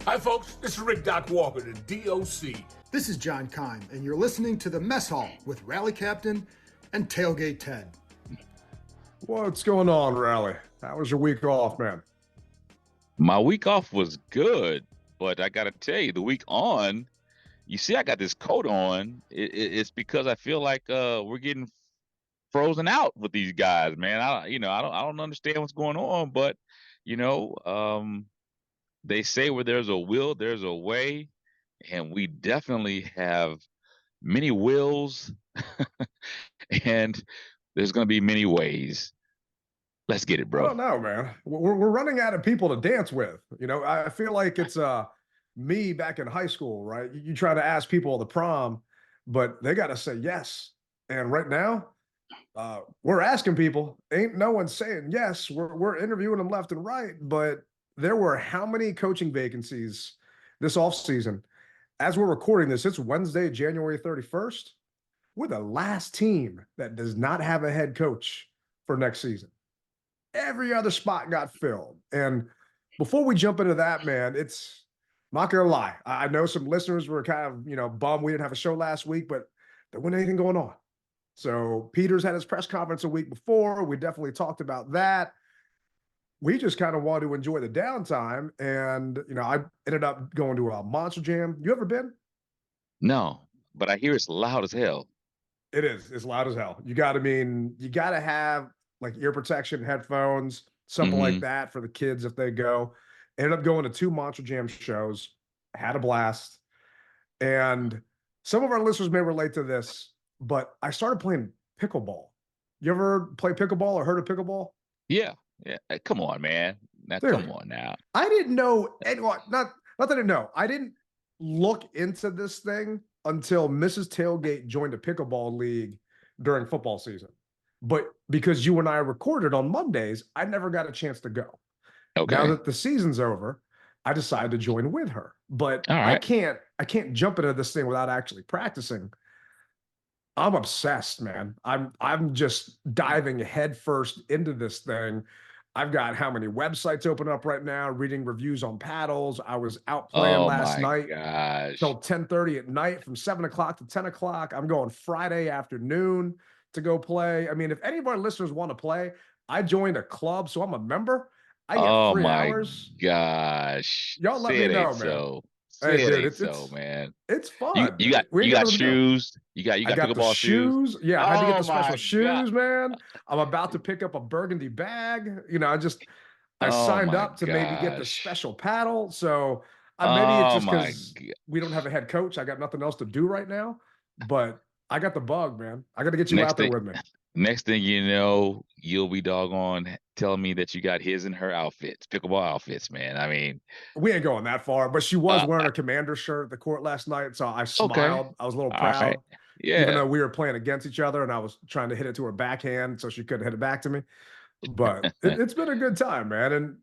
Hi, folks. This is Rick Doc Walker, the DOC. This is John Kime, and you're listening to the Mess Hall with Rally Captain and Tailgate Ted. What's going on, Rally? How was your week off, man? My week off was good, but I got to tell you, the week on, you see, I got this coat on. It's because I feel like we're getting frozen out with these guys, man. I don't understand what's going on, but they say where there's a will, there's a way, and we definitely have many wills, and there's going to be many ways. Let's get it, bro. I don't know, man. We're running out of people to dance with. I feel like it's me back in high school, right? You try to ask people at the prom, but they got to say yes. And right now, we're asking people. Ain't no one saying yes. We're interviewing them left and right, but there were how many coaching vacancies this offseason? As we're recording this, it's Wednesday, January 31st. We're the last team that does not have a head coach for next season. Every other spot got filled. And before we jump into that, man, it's not going to lie. I know some listeners were kind of, bummed we didn't have a show last week, but there wasn't anything going on. So Peters had his press conference a week before. We definitely talked about that. We just kind of wanted to enjoy the downtime. And, I ended up going to a Monster Jam. You ever been? No, but I hear it's loud as hell. It is. It's loud as hell. You got to have like ear protection, headphones, something like that for the kids if they go. Ended up going to 2 Monster Jam shows. Had a blast. And some of our listeners may relate to this, but I started playing pickleball. You ever play pickleball or heard of pickleball? Yeah. Yeah, come on, man. Come on now. I didn't know anyone. Not that I didn't know. I didn't look into this thing until Mrs. Tailgate joined a pickleball league during football season. But because you and I recorded on Mondays, I never got a chance to go. Okay. Now that the season's over, I decided to join with her. But right. I can't jump into this thing without actually practicing. I'm obsessed, man. I'm just diving headfirst into this thing. I've got how many websites open up right now, reading reviews on paddles. I was out playing last night till 10:30 at night from 7 o'clock to 10 o'clock. I'm going Friday afternoon to go play. I mean, if any of our listeners want to play, I joined a club, so I'm a member. I get 3 hours. Gosh. Y'all let me know, man. Hey, dude, it's man. It's fun. You got shoes. You got pickleball shoes. Yeah, I had to get the special shoes, man. I'm about to pick up a burgundy bag. I signed up to maybe get the special paddle. So maybe it's just because we don't have a head coach. I got nothing else to do right now. But I got the bug, man. I got to get you out there with me. Next thing you know, you'll be doggone telling me that you got his and her outfits, pickleball outfits, man. I mean, we ain't going that far, but she was wearing a Commander shirt at the court last night, so I smiled. Okay. I was a little proud, right. Yeah. Even though we were playing against each other, and I was trying to hit it to her backhand so she couldn't hit it back to me. But it's been a good time, man. And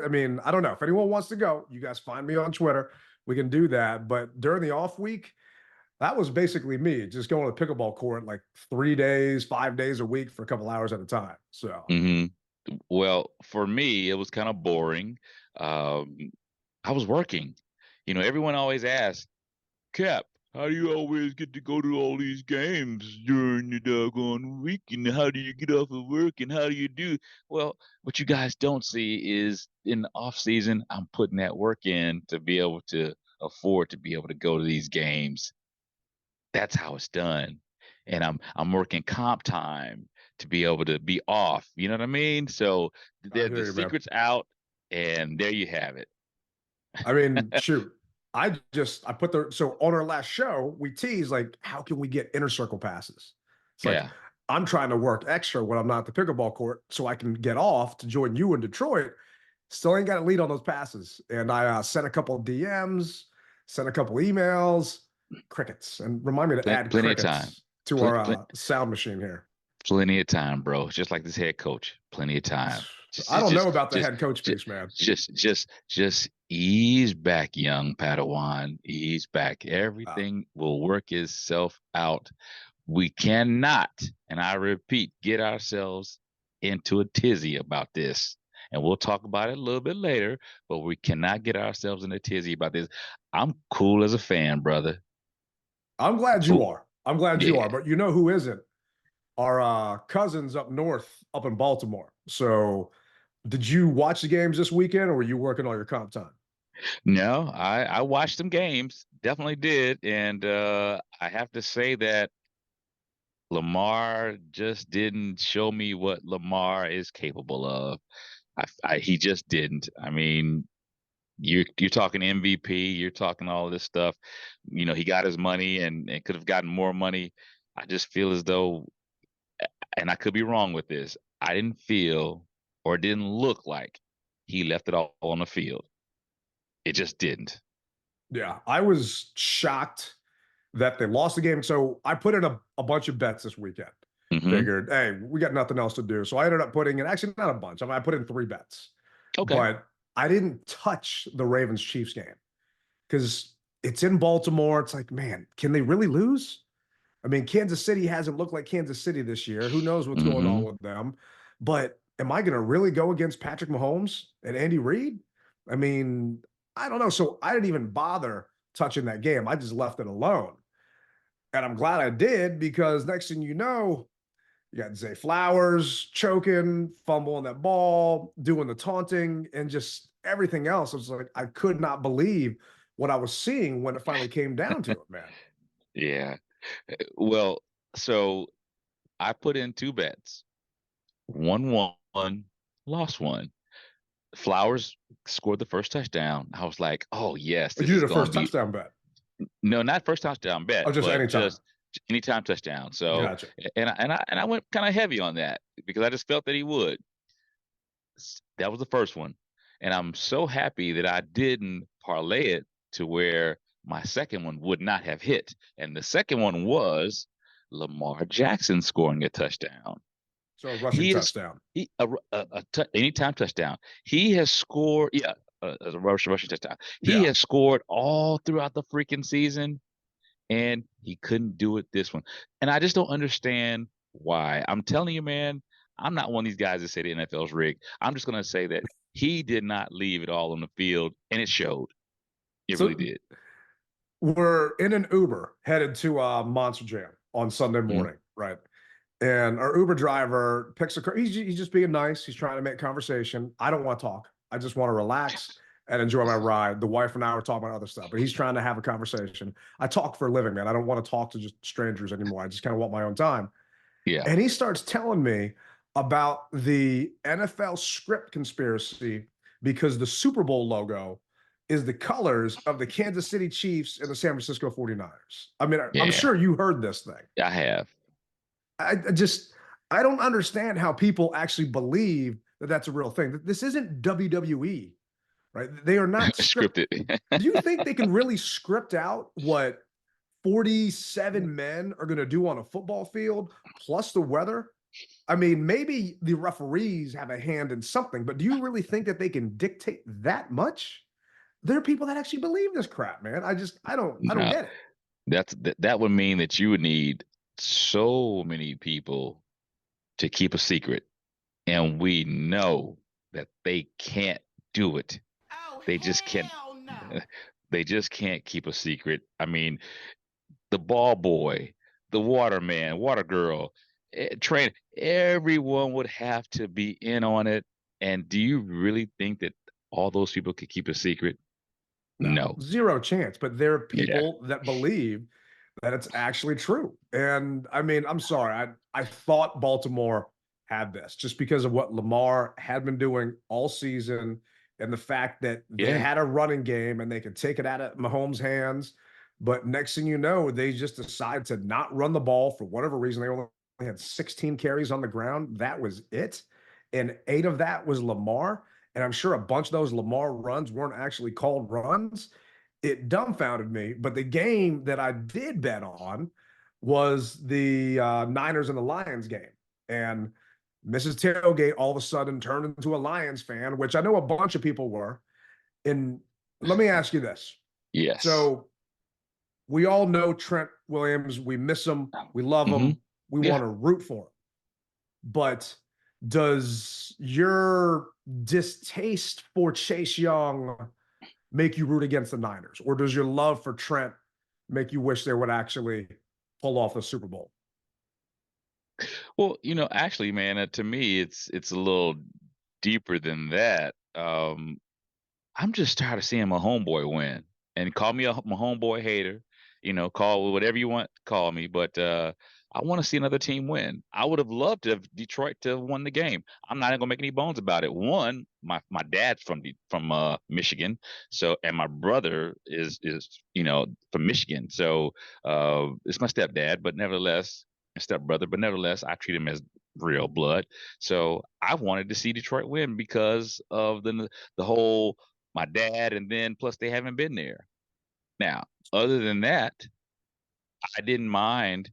I mean, I don't know if anyone wants to go. You guys find me on Twitter. We can do that. But during the off week, that was basically me just going to the pickleball court like 3 days, 5 days a week for a couple hours at a time. So, well, for me, it was kind of boring. I was working. Everyone always asks, Cap, how do you always get to go to all these games during the doggone week? And how do you get off of work? And how do you do? Well, what you guys don't see is in the off season, I'm putting that work in to be able to afford to be able to go to these games. That's how it's done. And I'm working comp time to be able to be off. You know what I mean? So the secret's out, and there you have it. I mean, shoot. I put so on our last show, we teased like, how can we get inner circle passes? It's like, I'm trying to work extra when I'm not at the pickleball court so I can get off to join you in Detroit. Still ain't got a lead on those passes. And I sent a couple of DMs, sent a couple emails. Crickets, and remind me to add plenty crickets of time to our sound machine here. Plenty of time, bro. Just like this head coach, plenty of time. I don't know about the head coach piece, man. Just ease back, young Padawan. Ease back. Everything will work itself out. We cannot, and I repeat, get ourselves into a tizzy about this. and we'll talk about it a little bit later, but we cannot get ourselves in a tizzy about this. I'm cool as a fan, brother. I'm glad you are. I'm glad you Yeah. are. But you know who isn't? Our cousins up north, up in Baltimore. So did you watch the games this weekend, or were you working on your comp time? No, I watched some games, definitely did, and I have to say that Lamar just didn't show me what Lamar is capable of. He just didn't. I mean, you're talking MVP, you're talking all of this stuff. You know, he got his money and could have gotten more money. I just feel as though, and I could be wrong with this, I didn't feel or didn't look like he left it all on the field. It just didn't. Yeah, I was shocked that they lost the game. So I put in a bunch of bets this weekend. Hmm. Figured, hey, we got nothing else to do. So I ended up putting in, actually not a bunch. I mean, I put in 3 bets. Okay. But I didn't touch the Ravens Chiefs game because it's in Baltimore. It's like, man, can they really lose? I mean, Kansas City hasn't looked like Kansas City this year. Who knows what's going on Hmm. with them? But am I going to really go against Patrick Mahomes and Andy Reid? I mean, I don't know. So I didn't even bother touching that game. I just left it alone. And I'm glad I did, because next thing you know, you got Zay Flowers choking, fumbling that ball, doing the taunting, and just everything else. I was like, I could not believe what I was seeing when it finally came down to it, man. Yeah. Well, so I put in 2 bets. Won one, lost one. Flowers scored the first touchdown. I was like, oh yes, But this you is did a gonna first be touchdown bet. no, not first touchdown bet, Oh, just but anytime. just anytime touchdown. So Gotcha. and I went kind of heavy on that because I just felt that he would. That was the first one. And I'm so happy that I didn't parlay it to where my second one would not have hit. And the second one was Lamar Jackson scoring a touchdown. So a rushing He is touchdown. anytime touchdown. He has scored, yeah, a rushing touchdown. He Yeah. has scored all throughout the freaking season, and he couldn't do it this one. And I just don't understand why. I'm telling you, man, I'm not one of these guys that say the NFL's rigged. I'm just gonna say that he did not leave it all on the field, and it showed. It really So did. we're in an Uber headed to Monster Jam on Sunday Mhm. morning, right? And our Uber driver picks a car. He's just being nice. He's trying to make conversation. I don't want to talk. I just want to relax and enjoy my ride. The wife and I were talking about other stuff, but he's trying to have a conversation. I talk for a living, man. I don't want to talk to just strangers anymore. I just kind of want my own time. Yeah. And he starts telling me about the NFL script conspiracy because the Super Bowl logo is the colors of the Kansas City Chiefs and the San Francisco 49ers. I mean, I'm Yeah. sure you heard this thing. I have. I don't understand how people actually believe that that's a real thing. This isn't WWE, right? They are not Scripted. Do you think they can really script out what 47 men are going to do on a football field plus the weather? I mean, maybe the referees have a hand in something, but do you really think that they can dictate that much? There are people that actually believe this crap, man. I don't No, get it. that would mean that you would need so many people to keep a secret, and we know that they can't do it. Oh, They just can't. hell no. They just can't keep a secret. I mean, the ball boy, the waterman, water girl, train. Everyone would have to be in on it. And do you really think that all those people could keep a secret? No, No. zero chance. But there are Yeah. people that believe that it's actually true. And I mean, I'm sorry. I thought Baltimore had this just because of what Lamar had been doing all season and the fact that they Yeah. had a running game and they could take it out of Mahomes' hands. But next thing you know, they just decide to not run the ball for whatever reason. They only had 16 carries on the ground. That was it. And 8 of that was Lamar. And I'm sure a bunch of those Lamar runs weren't actually called runs. It dumbfounded me. But the game that I did bet on was the Niners and the Lions game. And Mrs. Tailgate all of a sudden turned into a Lions fan, which I know a bunch of people were. And let me ask you this. Yes. So we all know Trent Williams. We miss him. We love Hmm. him. We Yeah. want to root for him. But does your distaste for Chase Young make you root against the Niners? Or does your love for Trent make you wish they would actually pull off the Super Bowl? Well, actually, man, to me, it's a little deeper than that. I'm just tired of seeing my homeboy win. And call me my homeboy hater, call whatever you want to call me, but I want to see another team win. I would have loved to have Detroit to have won the game. I'm not gonna make any bones about it. One, my dad's from Michigan, so, and my brother is from Michigan, so it's my stepdad, but nevertheless, my stepbrother, but nevertheless, I treat him as real blood. So I wanted to see Detroit win because of the whole my dad, and then plus they haven't been there. Now, other than that, I didn't mind,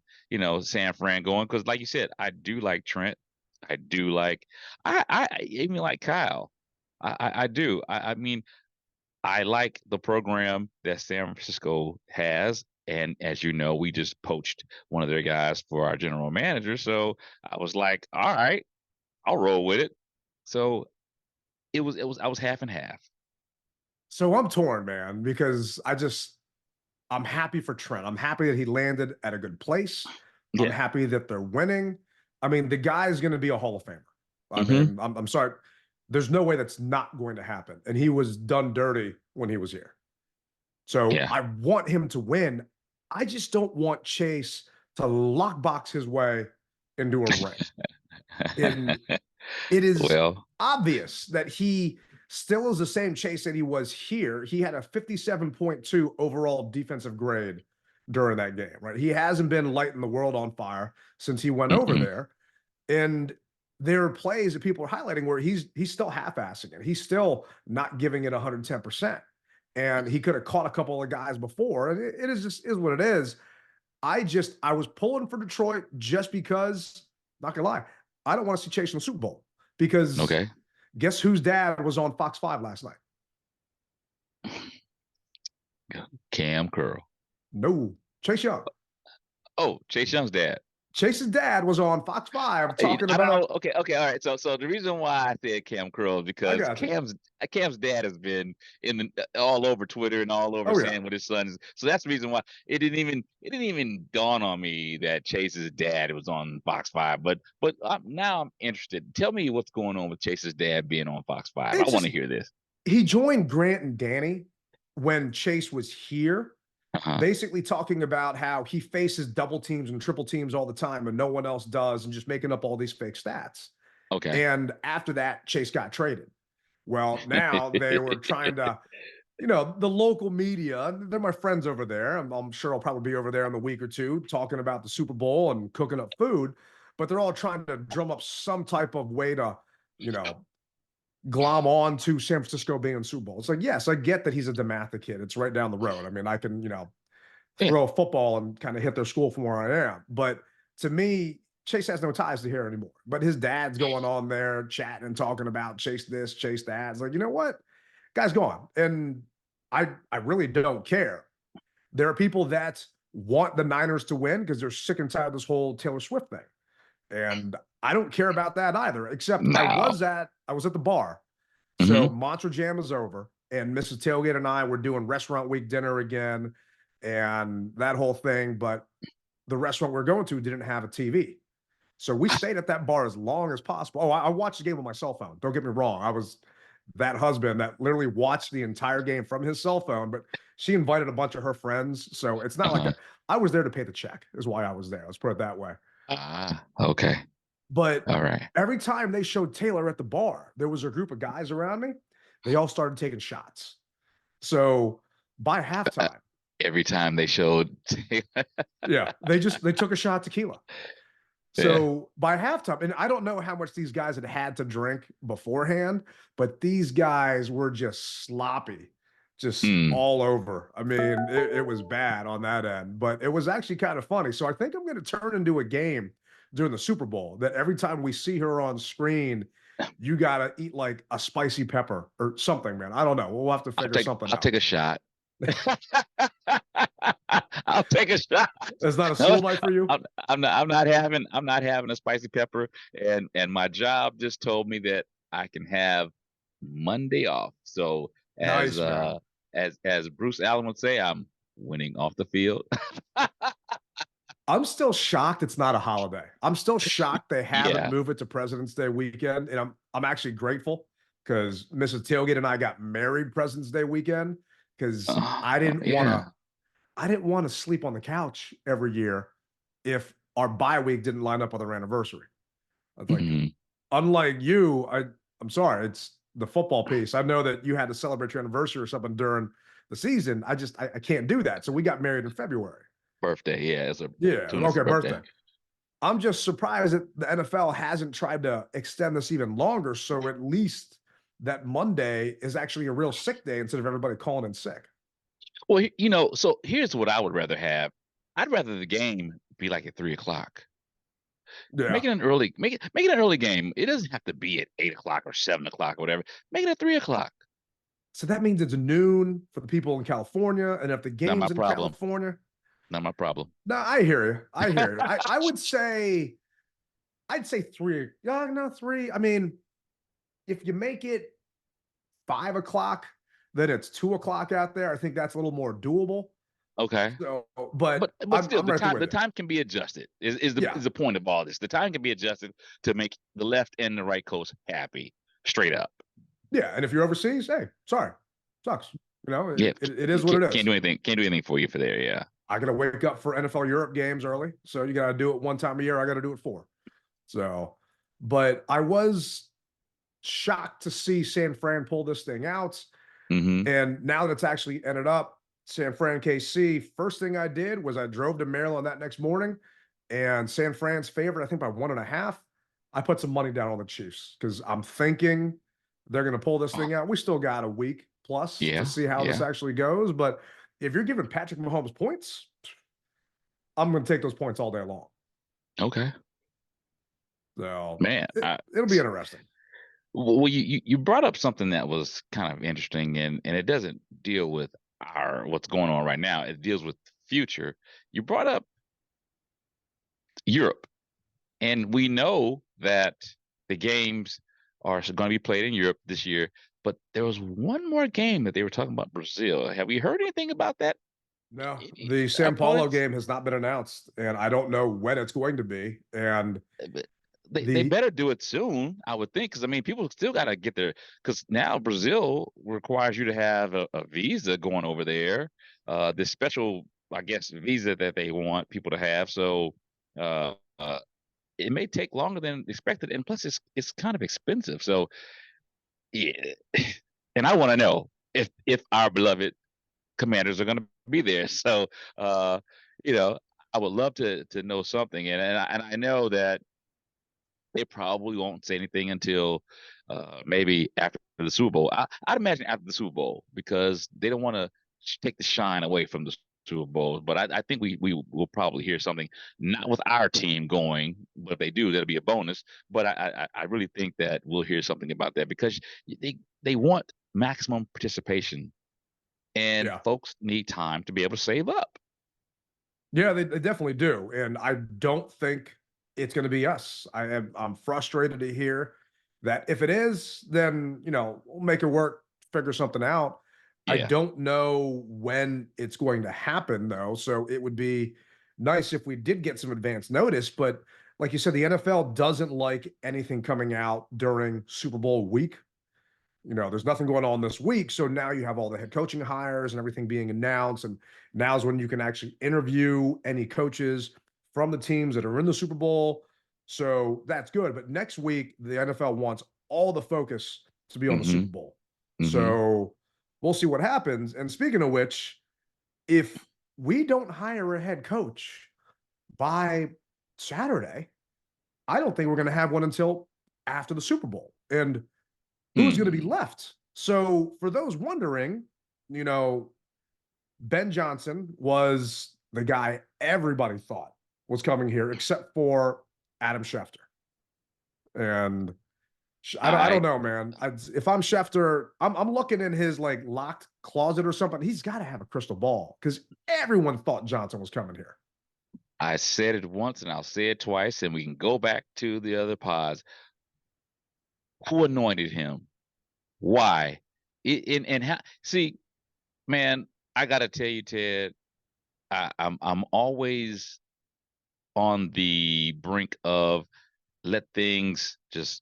San Fran going, because like you said, I do like Trent. I do like I even like Kyle. I do. I mean, I like the program that San Francisco has. And as you know, we just poached one of their guys for our general manager. So I was like, all right, I'll roll with it. So I was half and half. So I'm torn, man, because I'm happy for Trent. I'm happy that he landed at a good place. Yeah. I'm happy that they're winning. I mean, the guy's going to be a Hall of Famer. I Mm-hmm. mean, I'm sorry. There's no way that's not going to happen. And he was done dirty when he was here. So Yeah. I want him to win. I just don't want Chase to lockbox his way into a ring. And it is obvious that he still is the same Chase that he was here. He had a 57.2 overall defensive grade during that game, right? He hasn't been lighting the world on fire since he went over there. And there are plays that people are highlighting where he's still half-assing it. He's still not giving it 110%. And he could have caught a couple of guys before. And it is what it is. I was pulling for Detroit just because, not gonna lie, I don't want to see Chase in the Super Bowl. Because guess whose dad was on Fox 5 last night? Cam Curl. No, Chase Young. Oh, Chase Young's dad. Chase's dad was on Fox 5 talking about. I don't know. Okay, all right. So the reason why I said Cam Curl is because Cam's dad has been all over Twitter and all over saying what his son is. So that's the reason why it didn't even dawn on me that Chase's dad was on Fox 5. But now I'm interested. Tell me what's going on with Chase's dad being on Fox 5. I want to hear this. He joined Grant and Danny when Chase was here. Basically talking about how he faces double teams and triple teams all the time and no one else does, and just making up all these fake stats. Okay. And after that, Chase got traded. Well, now they were trying to, the local media, they're my friends over there. I'm sure I'll probably be over there in a week or two talking about the Super Bowl and cooking up food, but they're all trying to drum up some type of way to, glom on to San Francisco being in Super Bowl. It's like, yes, I get that he's a DeMatha kid. It's right down the road. I mean, I can, throw a football and kind of hit their school from where I am. But to me, Chase has no ties to here anymore. But his dad's going on there chatting and talking about Chase this, Chase that. It's like, you know what? Guy's gone. And I really don't care. There are people that want the Niners to win because they're sick and tired of this whole Taylor Swift thing. And I don't care about that either, except I was at the bar. So Monster Jam is over, and Mrs. Tailgate and I were doing restaurant week dinner again and that whole thing. But the restaurant we're going to didn't have a TV. So we stayed at that bar as long as possible. Oh, I watched the game on my cell phone. Don't get me wrong. I was that husband that literally watched the entire game from his cell phone, but she invited a bunch of her friends. So it's not like I was there to pay the check is why I was there. Let's put it that way. Okay. But all right. Every time they showed Taylor at the bar, there was a group of guys around me. They all started taking shots. So by halftime, every time they showed Taylor, they took a shot of tequila. So by halftime, and I don't know how much these guys had to drink beforehand, but these guys were just sloppy, just all over. I mean, it was bad on that end, but it was actually kind of funny. So I think I'm going to turn into a game during the Super Bowl that every time we see her on screen, you got to eat like a spicy pepper or something, man. I don't know. We'll have to figure something out. I'll take a shot. I'll take a shot. That's not a school night for you. I'm not having a spicy pepper, and my job just told me that I can have Monday off. So Nice, man. as Bruce Allen would say, I'm winning off the field. I'm still shocked it's not a holiday. I'm still shocked they haven't Yeah. moved it to President's Day weekend, and I'm actually grateful because Mrs. Tailgate and I got married President's Day weekend because Yeah. I didn't want to sleep on the couch every year if our bye week didn't line up with our anniversary. I was like, Mhm. unlike you, I'm sorry, it's the football piece. I know that you had to celebrate your anniversary or something during the season. I can't do that. So we got married in February. Birthday. Yeah. It's a Yeah. Tuna's Okay. birthday. Birthday. I'm just surprised that the NFL hasn't tried to extend this even longer. So at least that Monday is actually a real sick day instead of everybody calling in sick. Well, so here's what I would rather have. I'd rather the game be like at 3 o'clock. Yeah. Make it an early game. It doesn't have to be at 8 o'clock or 7 o'clock or whatever. Make it at 3 o'clock. So that means it's noon for the people in California. And if the Not my game's in problem. California, Not my problem. no, I hear you. I hear you. I would say, I'd say three. Yeah, no, three. I mean, if you make it 5 o'clock, then it's 2 o'clock out there. I think that's a little more doable. Okay. So, but Still, I'm right there with the you. time can be adjusted. Is Yeah. the point of all this? The time can be adjusted to make the left and the right coast happy, straight up. Yeah, and if you're overseas, hey, sorry, sucks. You know, Yeah. it is what it is. Can't do anything. Can't do anything for you for there. Yeah. I gotta wake up for NFL Europe games early, so you gotta do it one time a year. I gotta do it 4. So, but I was shocked to see San Fran pull this thing out. Mm-hmm. And now that it's actually ended up San Fran KC, first thing I did was I drove to Maryland that next morning, and San Fran's favorite, I think by 1.5. I put some money down on the Chiefs because I'm thinking they're going to pull this thing out. We still got a week plus Yeah. to see how this actually goes. But if you're giving Patrick Mahomes points, I'm going to take those points all day long. Okay. So, Man, it'll be interesting. Well, you brought up something that was kind of interesting, and it doesn't deal with what's going on right now. It deals with the future. You brought up Europe, and we know that the games are going to be played in Europe this year. But there was one more game that they were talking about Brazil. Have we heard anything about that? No, the Sao Paulo opponents? game has not been announced, and I don't know when it's going to be. And They better do it soon, I would think, because I mean, people still got to get there. Because now Brazil requires you to have a visa going over there, this special, I guess, visa that they want people to have. So it may take longer than expected, and plus, it's kind of expensive. So yeah, and I want to know if our beloved Commanders are going to be there. So I would love to know something, and I know that they probably won't say anything until maybe after the Super Bowl. I'd imagine after the Super Bowl because they don't want to take the shine away from the Super Bowl. But I think we will probably hear something, not with our team going, but if they do, that'll be a bonus. But I really think that we'll hear something about that because they want maximum participation, and folks need time to be able to save up. Yeah, they definitely do, and I don't think it's going to be us. I'm frustrated to hear that. If it is, then we'll make it work, figure something out. I don't know when it's going to happen though, so it would be nice if we did get some advance notice. But like you said, the NFL doesn't like anything coming out during Super Bowl week. There's nothing going on this week. So now you have all the head coaching hires and everything being announced. And now's when you can actually interview any coaches from the teams that are in the Super Bowl. So that's good. But next week, the NFL wants all the focus to be on the Super Bowl. So we'll see what happens. And speaking of which, if we don't hire a head coach by Saturday, I don't think we're going to have one until after the Super Bowl. And who's going to be left? So for those wondering, Ben Johnson was the guy everybody thought was coming here, except for Adam Schefter. And I don't know, man. If I'm Schefter, I'm looking in his locked closet or something. He's got to have a crystal ball because everyone thought Johnson was coming here. I said it once and I'll say it twice, and we can go back to the other pods. Who anointed him? Why? And how? See, man, I gotta tell you, Ted, I'm always on the brink of let things just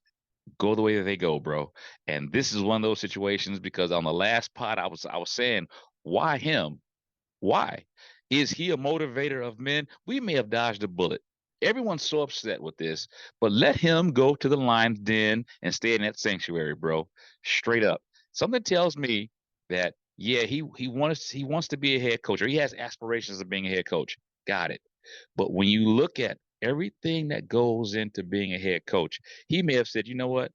go the way that they go, bro. And this is one of those situations because on the last pod I was saying, why him? Why? Is he a motivator of men? We may have dodged a bullet. Everyone's so upset with this, but let him go to the lion's den and stay in that sanctuary, bro. Straight up. Something tells me that yeah, he wants to be a head coach, or he has aspirations of being a head coach. Got it. But when you look at everything that goes into being a head coach, he may have said, you know what?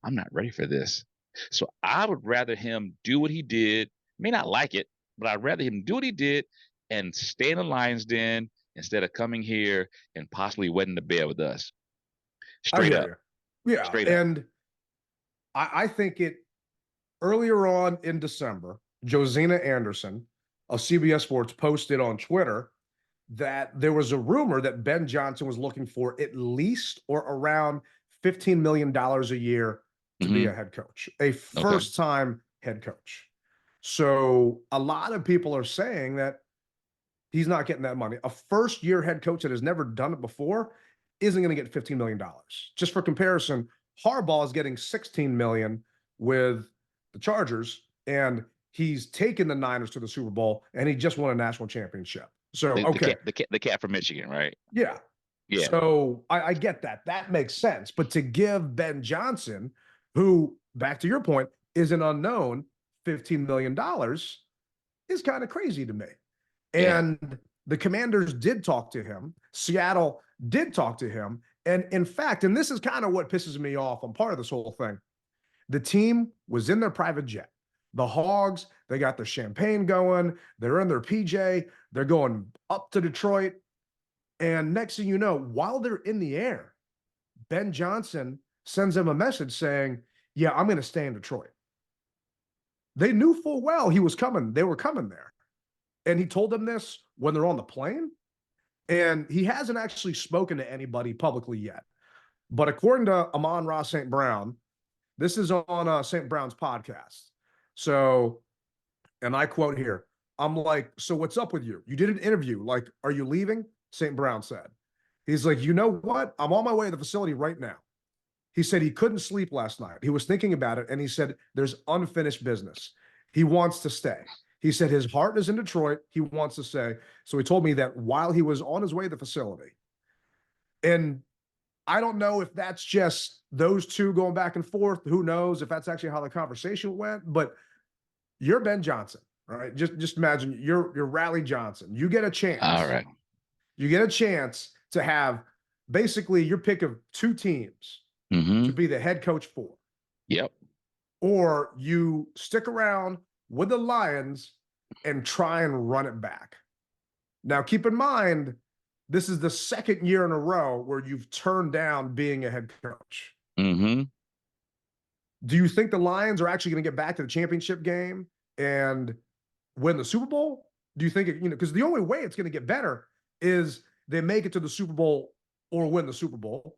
I'm not ready for this. So I would rather him do what he did. May not like it, but I'd rather him do what he did and stay in the lion's den instead of coming here and possibly wetting the bed with us. I Straight up. hear you. Yeah. Straight up. And I think it earlier on in December, Josina Anderson of CBS Sports posted on Twitter that there was a rumor that Ben Johnson was looking for at least or around $15 million a year to be a head coach, a first-time head coach. So a lot of people are saying that he's not getting that money. A first-year head coach that has never done it before isn't going to get $15 million. Just for comparison, Harbaugh is getting $16 million with the Chargers, and he's taken the Niners to the Super Bowl, and he just won a national championship. So, The cat from Michigan, right? Yeah. Yeah. So I get that. That makes sense. But to give Ben Johnson, who, back to your point, is an unknown, $15 million is kind of crazy to me. And the Commanders did talk to him. Seattle did talk to him. And in fact, and this is kind of what pisses me off on part of this whole thing, the team was in their private jet. The Hogs, they got their champagne going. They're in their PJ. They're going up to Detroit. And next thing you know, while they're in the air, Ben Johnson sends them a message saying, yeah, I'm going to stay in Detroit. They knew full well he was coming. They were coming there. And he told them this when they're on the plane. And he hasn't actually spoken to anybody publicly yet. But according to Amon-Ra St. Brown, this is on St. Brown's podcast. So, and I quote here, I'm like, so what's up with you? You did an interview. Like, are you leaving? St. Brown said. He's like, you know what? I'm on my way to the facility right now. He said he couldn't sleep last night. He was thinking about it, and he said there's unfinished business. He wants to stay. He said his heart is in Detroit. He wants to stay. So he told me that while he was on his way to the facility. And I don't know if that's just those two going back and forth. Who knows if that's actually how the conversation went, but you're Ben Johnson, right? Just imagine you're Riley Johnson. You get a chance. All right. You get a chance to have basically your pick of two teams to be the head coach for. Yep. Or you stick around with the Lions and try and run it back. Now, keep in mind, this is the second year in a row where you've turned down being a head coach. Do you think the Lions are actually going to get back to the championship game and win the Super Bowl? Do you think, because the only way it's going to get better is they make it to the Super Bowl or win the Super Bowl,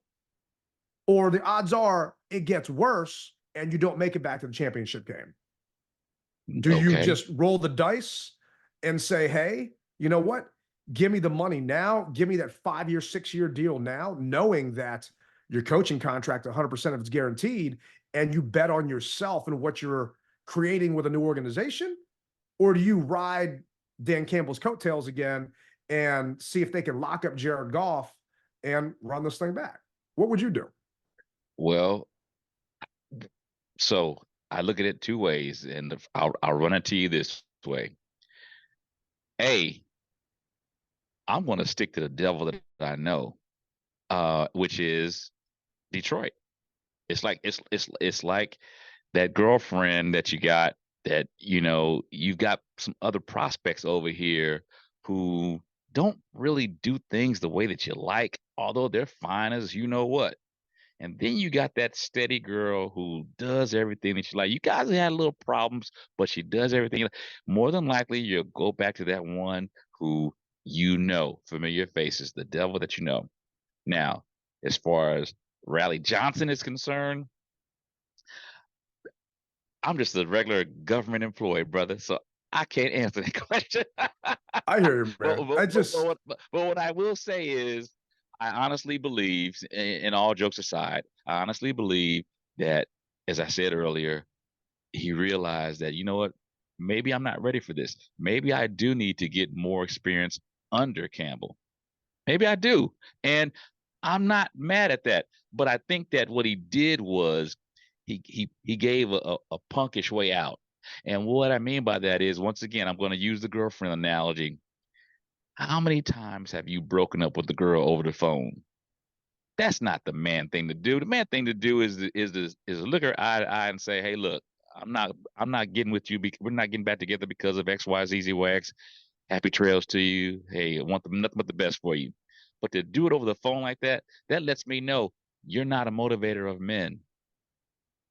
or the odds are it gets worse and you don't make it back to the championship game. Do you just roll the dice and say, hey, you know what? Give me the money now. Give me that 5-year, 6-year deal now, knowing that your coaching contract, 100% of it's guaranteed, and you bet on yourself and what you're creating with a new organization? Or do you ride Dan Campbell's coattails again and see if they can lock up Jared Goff and run this thing back? What would you do? Well, so I look at it two ways, and I'll run it to you this way. I'm going to stick to the devil that I know, which is Detroit. It's like that girlfriend that you got that, you've got some other prospects over here who don't really do things the way that you like, although they're fine as you know what. And then you got that steady girl who does everything that you like. You guys had little problems, but she does everything. More than likely, you'll go back to that one who familiar faces, the devil that you know. Now, as far as Riley Johnson is concerned, I'm just a regular government employee, brother. So I can't answer that question. I hear you, but, man. but, but, but what I will say is, I honestly believe, in all jokes aside, I honestly believe that, as I said earlier, he realized that, you know what, maybe I'm not ready for this. Maybe I do need to get more experience under Campbell. Maybe I do. And I'm not mad at that. But I think that what he did was he gave a punkish way out. And what I mean by that is, once again, I'm going to use the girlfriend analogy. How many times have you broken up with the girl over the phone? That's not the man thing to do. The man thing to do is look her eye to eye and say, "Hey, look, I'm not getting with you. We're not getting back together because of X, Y, Z, Z, Y, X. Happy trails to you. Hey, I want nothing but the best for you." But to do it over the phone like that, that lets me know you're not a motivator of men.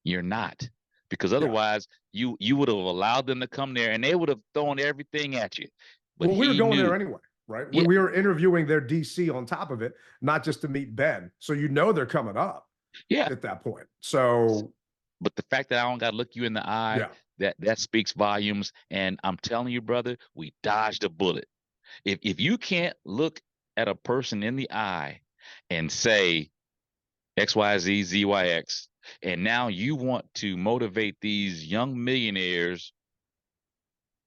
You're not, because Yeah. otherwise you would have allowed them to come there and they would have thrown everything at you. But Well, we were he going there knew. anyway, right? Yeah, We were interviewing their DC on top of it, not just to meet Ben. So they're coming up yeah. at that point. So But the fact that I don't got to look you in the eye, yeah. that speaks volumes. And I'm telling you, brother, we dodged a bullet. If you can't look at a person in the eye and say XYZ ZYX, and now you want to motivate these young millionaires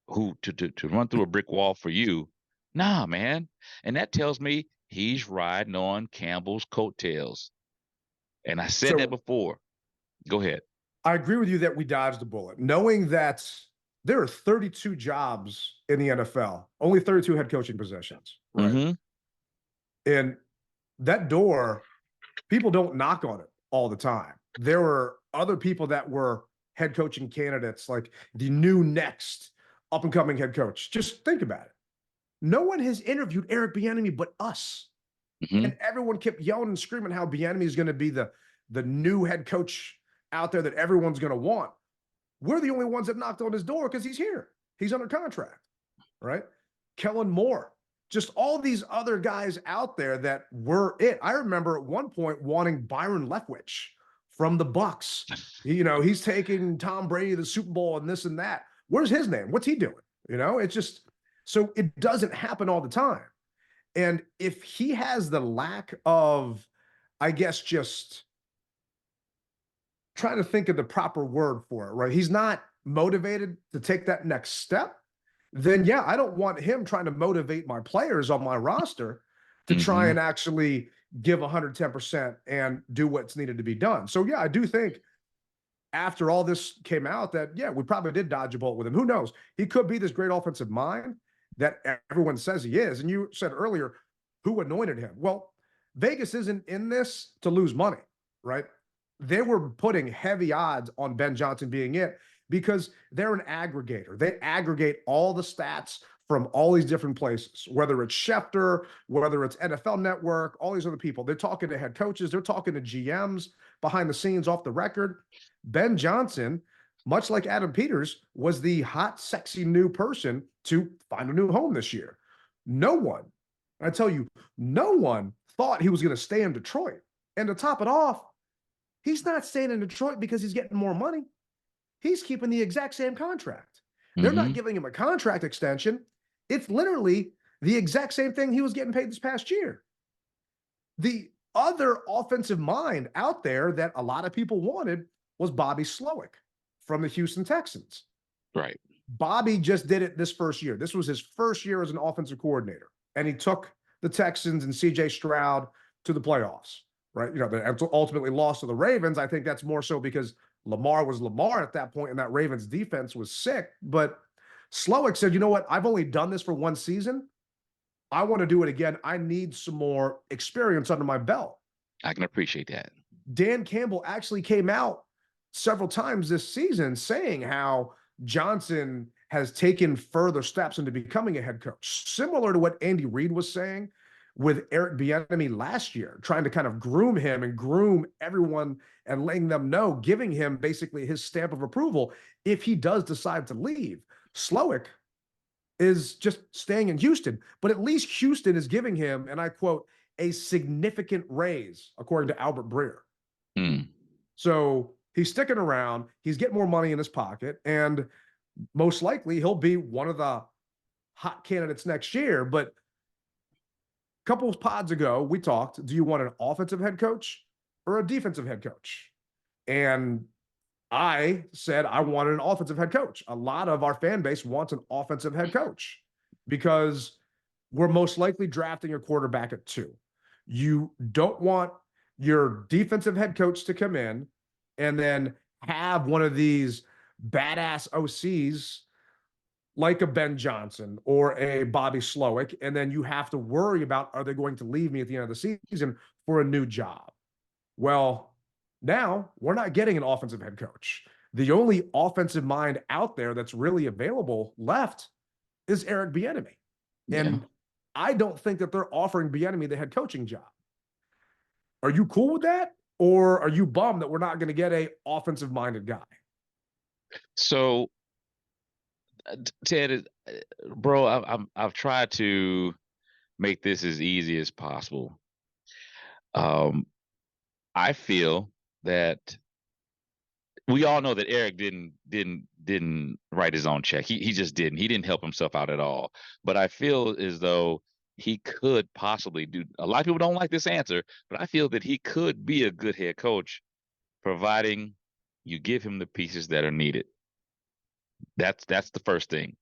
who to run through a brick wall for you, nah, man. And that tells me he's riding on Campbell's coattails. And I said that So before. Go ahead. I agree with you that we dodged a bullet, knowing that there are 32 jobs in the NFL, only 32 head coaching positions, right? Mm-hmm. And that door, people don't knock on it all the time. There were other people that were head coaching candidates, like the new next up and coming head coach. Just think about it. No one has interviewed Eric Bieniemy but us. Mm-hmm. And everyone kept yelling and screaming how Bieniemy is going to be the new head coach out there that everyone's going to want. We're the only ones that knocked on his door because he's here. He's under contract, right? Kellen Moore, just all these other guys out there that were it. I remember at one point wanting Byron Leftwich from the Bucks. He's taking Tom Brady to the Super Bowl and this and that. Where's his name? What's he doing? It's just, so it doesn't happen all the time. And if he has the lack of, I guess, just trying to think of the proper word for it, right? He's not motivated to take that next step. Then, yeah, I don't want him trying to motivate my players on my roster to try and actually give 110% and do what's needed to be done. So, yeah, I do think after all this came out that, yeah, we probably did dodge a bullet with him. Who knows? He could be this great offensive mind that everyone says he is. And you said earlier, who anointed him? Well, Vegas isn't in this to lose money, right? They were putting heavy odds on Ben Johnson being it because they're an aggregator. They aggregate all the stats from all these different places, whether it's Schefter, whether it's NFL Network, all these other people. They're talking to head coaches. They're talking to GMs behind the scenes, off the record. Ben Johnson, much like Adam Peters, was the hot, sexy new person to find a new home this year. No one, I tell you, no one thought he was going to stay in Detroit. And to top it off, he's not staying in Detroit because he's getting more money. He's keeping the exact same contract. They're not giving him a contract extension. It's literally the exact same thing he was getting paid this past year. The other offensive mind out there that a lot of people wanted was Bobby Slowick from the Houston Texans. Right. Bobby just did it this first year. This was his first year as an offensive coordinator. And he took the Texans and CJ Stroud to the playoffs, right? They ultimately lost to the Ravens. I think that's more so because Lamar was Lamar at that point and that Ravens defense was sick. But Slowick said, you know what? I've only done this for one season. I want to do it again. I need some more experience under my belt. I can appreciate that. Dan Campbell actually came out several times this season saying how Johnson has taken further steps into becoming a head coach, similar to what Andy Reid was saying with Eric Bieniemy last year, trying to kind of groom him and groom everyone and letting them know, giving him basically his stamp of approval if he does decide to leave. Slowick is just staying in Houston, but at least Houston is giving him, and I quote, a significant raise, according to Albert Breer. Mm. So He's sticking around. He's getting more money in his pocket, and most likely he'll be one of the hot candidates next year. But a couple of pods ago, we talked, do you want an offensive head coach or a defensive head coach? And I said I wanted an offensive head coach. A lot of our fan base wants an offensive head coach because we're most likely drafting a quarterback at 2. You don't want your defensive head coach to come in and then have one of these badass OCs like a Ben Johnson or a Bobby Slowick, and then you have to worry about, are they going to leave me at the end of the season for a new job? Well, now we're not getting an offensive head coach. The only offensive mind out there that's really available left is Eric Bieniemy. Yeah. And I don't think that they're offering Bieniemy the head coaching job. Are you cool with that? Or are you bummed that we're not going to get a offensive minded guy? So, Ted, bro, I've tried to make this as easy as possible. I feel that we all know that Eric didn't write his own check. He just didn't. He didn't help himself out at all. But I feel as though he could possibly do. A lot of people don't like this answer, but I feel that he could be a good head coach, providing you give him the pieces that are needed. That's the first thing.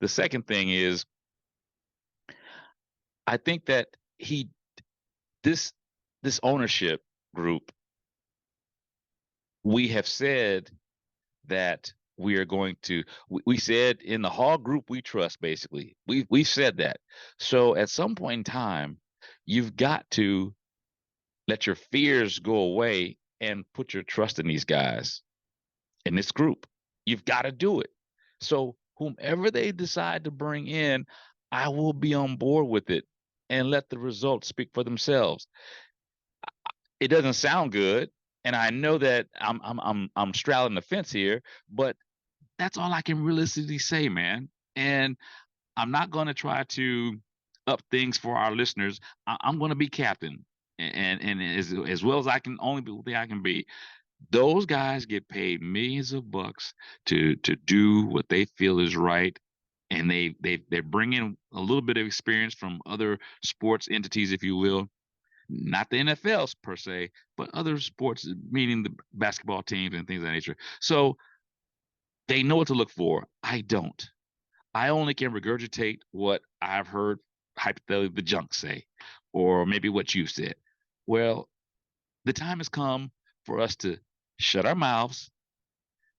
The second thing is, I think that this ownership group, we have said that we are going to, we said in the Hall group we trust, basically. We've said that. So at some point in time, you've got to let your fears go away and put your trust in these guys, in this group. You've got to do it. So whomever they decide to bring in, I will be on board with it and let the results speak for themselves. It doesn't sound good, and I know that I'm straddling the fence here, but that's all I can realistically say, man. And I'm not going to try to up things for our listeners. I'm going to be captain, and as well as I can, only be what I can be. Those guys get paid millions of bucks to do what they feel is right, and they bring in a little bit of experience from other sports entities, if you will. Not the NFLs per se, but other sports, meaning the basketball teams and things of that nature. So they know what to look for. I don't. I only can regurgitate what I've heard, hypothetically, the junk say, or maybe what you said. Well, the time has come for us to shut our mouths,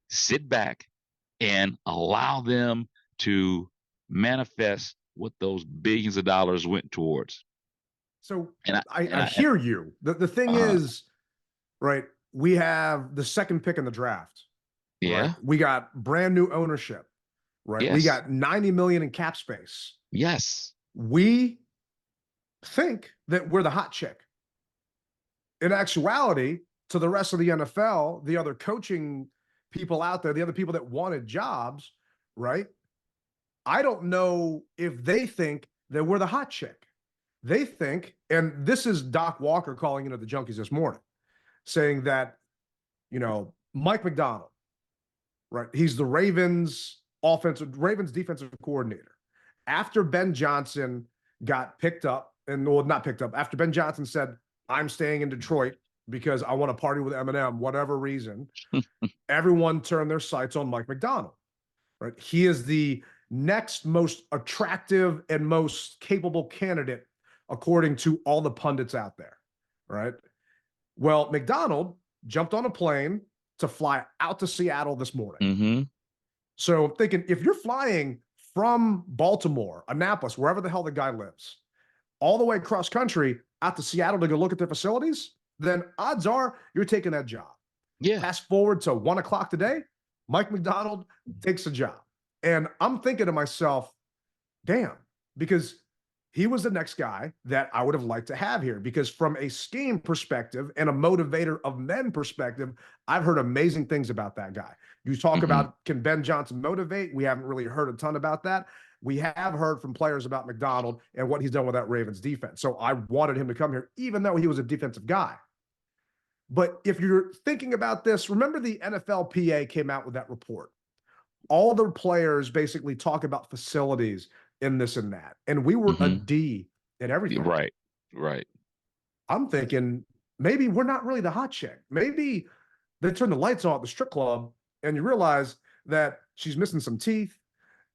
sit back, and allow them to manifest what those billions of dollars went towards. So I hear you. The thing is, right, we have the second pick in the draft. Yeah. Right? We got brand new ownership, right? Yes. We got $90 million in cap space. Yes. We think that we're the hot chick. In actuality, to the rest of the NFL, the other coaching people out there, the other people that wanted jobs, right? I don't know if they think that we're the hot chick. They think, and this is Doc Walker calling into the Junkies this morning, saying that, Mike McDonald, right? He's the Ravens defensive coordinator. After Ben Johnson got picked up, not picked up, after Ben Johnson said, I'm staying in Detroit because I want to party with Eminem, whatever reason, everyone turned their sights on Mike McDonald, right? He is the next most attractive and most capable candidate, according to all the pundits out there, right? Well, McDonald jumped on a plane to fly out to Seattle this morning. Mm-hmm. So I'm thinking, if you're flying from Baltimore, Annapolis, wherever the hell the guy lives, all the way across country out to Seattle to go look at their facilities, then odds are you're taking that job. Yeah. Fast forward to 1 o'clock today, Mike McDonald takes a job. And I'm thinking to myself, damn, because he was the next guy that I would have liked to have here, because from a scheme perspective and a motivator of men perspective, I've heard amazing things about that guy. You talk about, can Ben Johnson motivate? We haven't really heard a ton about that. We have heard from players about McDonald and what he's done with that Ravens defense. So I wanted him to come here, even though he was a defensive guy. But if you're thinking about this, remember the NFLPA came out with that report. All the players basically talk about facilities in this and that. And we were a D in everything. Right. Right. I'm thinking maybe we're not really the hot chick. Maybe they turn the lights on at the strip club and you realize that she's missing some teeth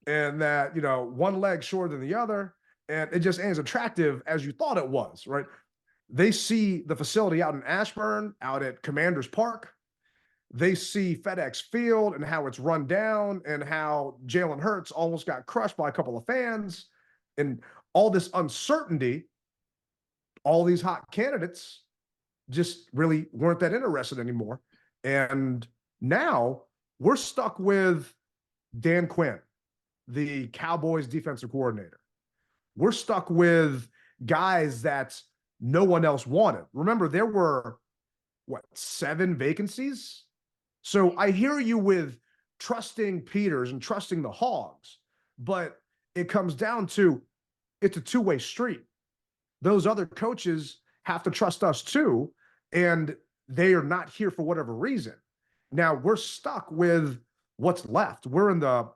and that, one leg shorter than the other. And it just ain't as attractive as you thought it was, right? They see the facility out in Ashburn, out at Commanders Park. They see FedEx Field and how it's run down and how Jalen Hurts almost got crushed by a couple of fans and all this uncertainty. All these hot candidates just really weren't that interested anymore. And now we're stuck with Dan Quinn, the Cowboys defensive coordinator. We're stuck with guys that no one else wanted. Remember, there were, 7 vacancies? So I hear you with trusting Peters and trusting the Hogs, but it comes down to it's a two-way street. Those other coaches have to trust us too, and they are not here for whatever reason. Now we're stuck with what's left. We're in the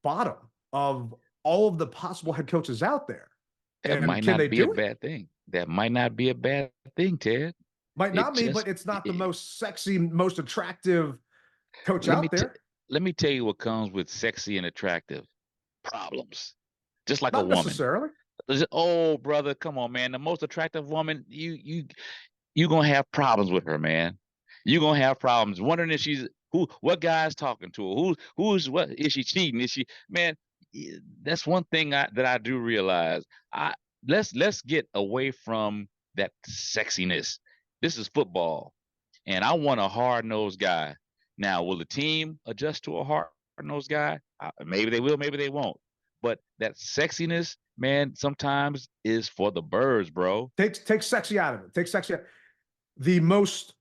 bottom of all of the possible head coaches out there. That might not be a bad thing. That might not be a bad thing, Ted. Might not be, but it's not the most sexy, most attractive coach out there. Let me tell you what comes with sexy and attractive problems. Just like not a woman. Necessarily. Oh, brother, come on, man. The most attractive woman, you gonna have problems with her, man. You're gonna have problems wondering if she's what guy's talking to her, what is she cheating? Is she, man? That's one thing that I do realize. Let's get away from that sexiness. This is football, and I want a hard-nosed guy. Now, will the team adjust to a hard-nosed guy? Maybe they will, maybe they won't. But that sexiness, man, sometimes is for the birds, bro. Take sexy out of it. Take sexy out. The most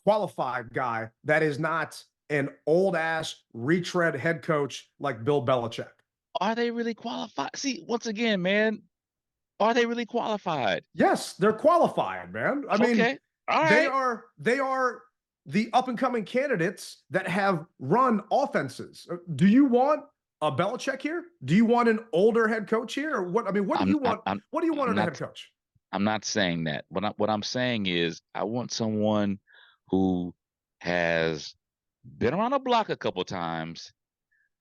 qualified guy that is not an old-ass retread head coach like Bill Belichick. Are they really qualified? See, once again, man, are they really qualified? Yes, they're qualified, man. I mean, okay. All right. They are the up-and-coming candidates that have run offenses. Do you want a Belichick here? Do you want an older head coach here? Or what? I mean, what do you want in a head coach? I'm not saying that. What I'm saying is I want someone who has been around the block a couple times,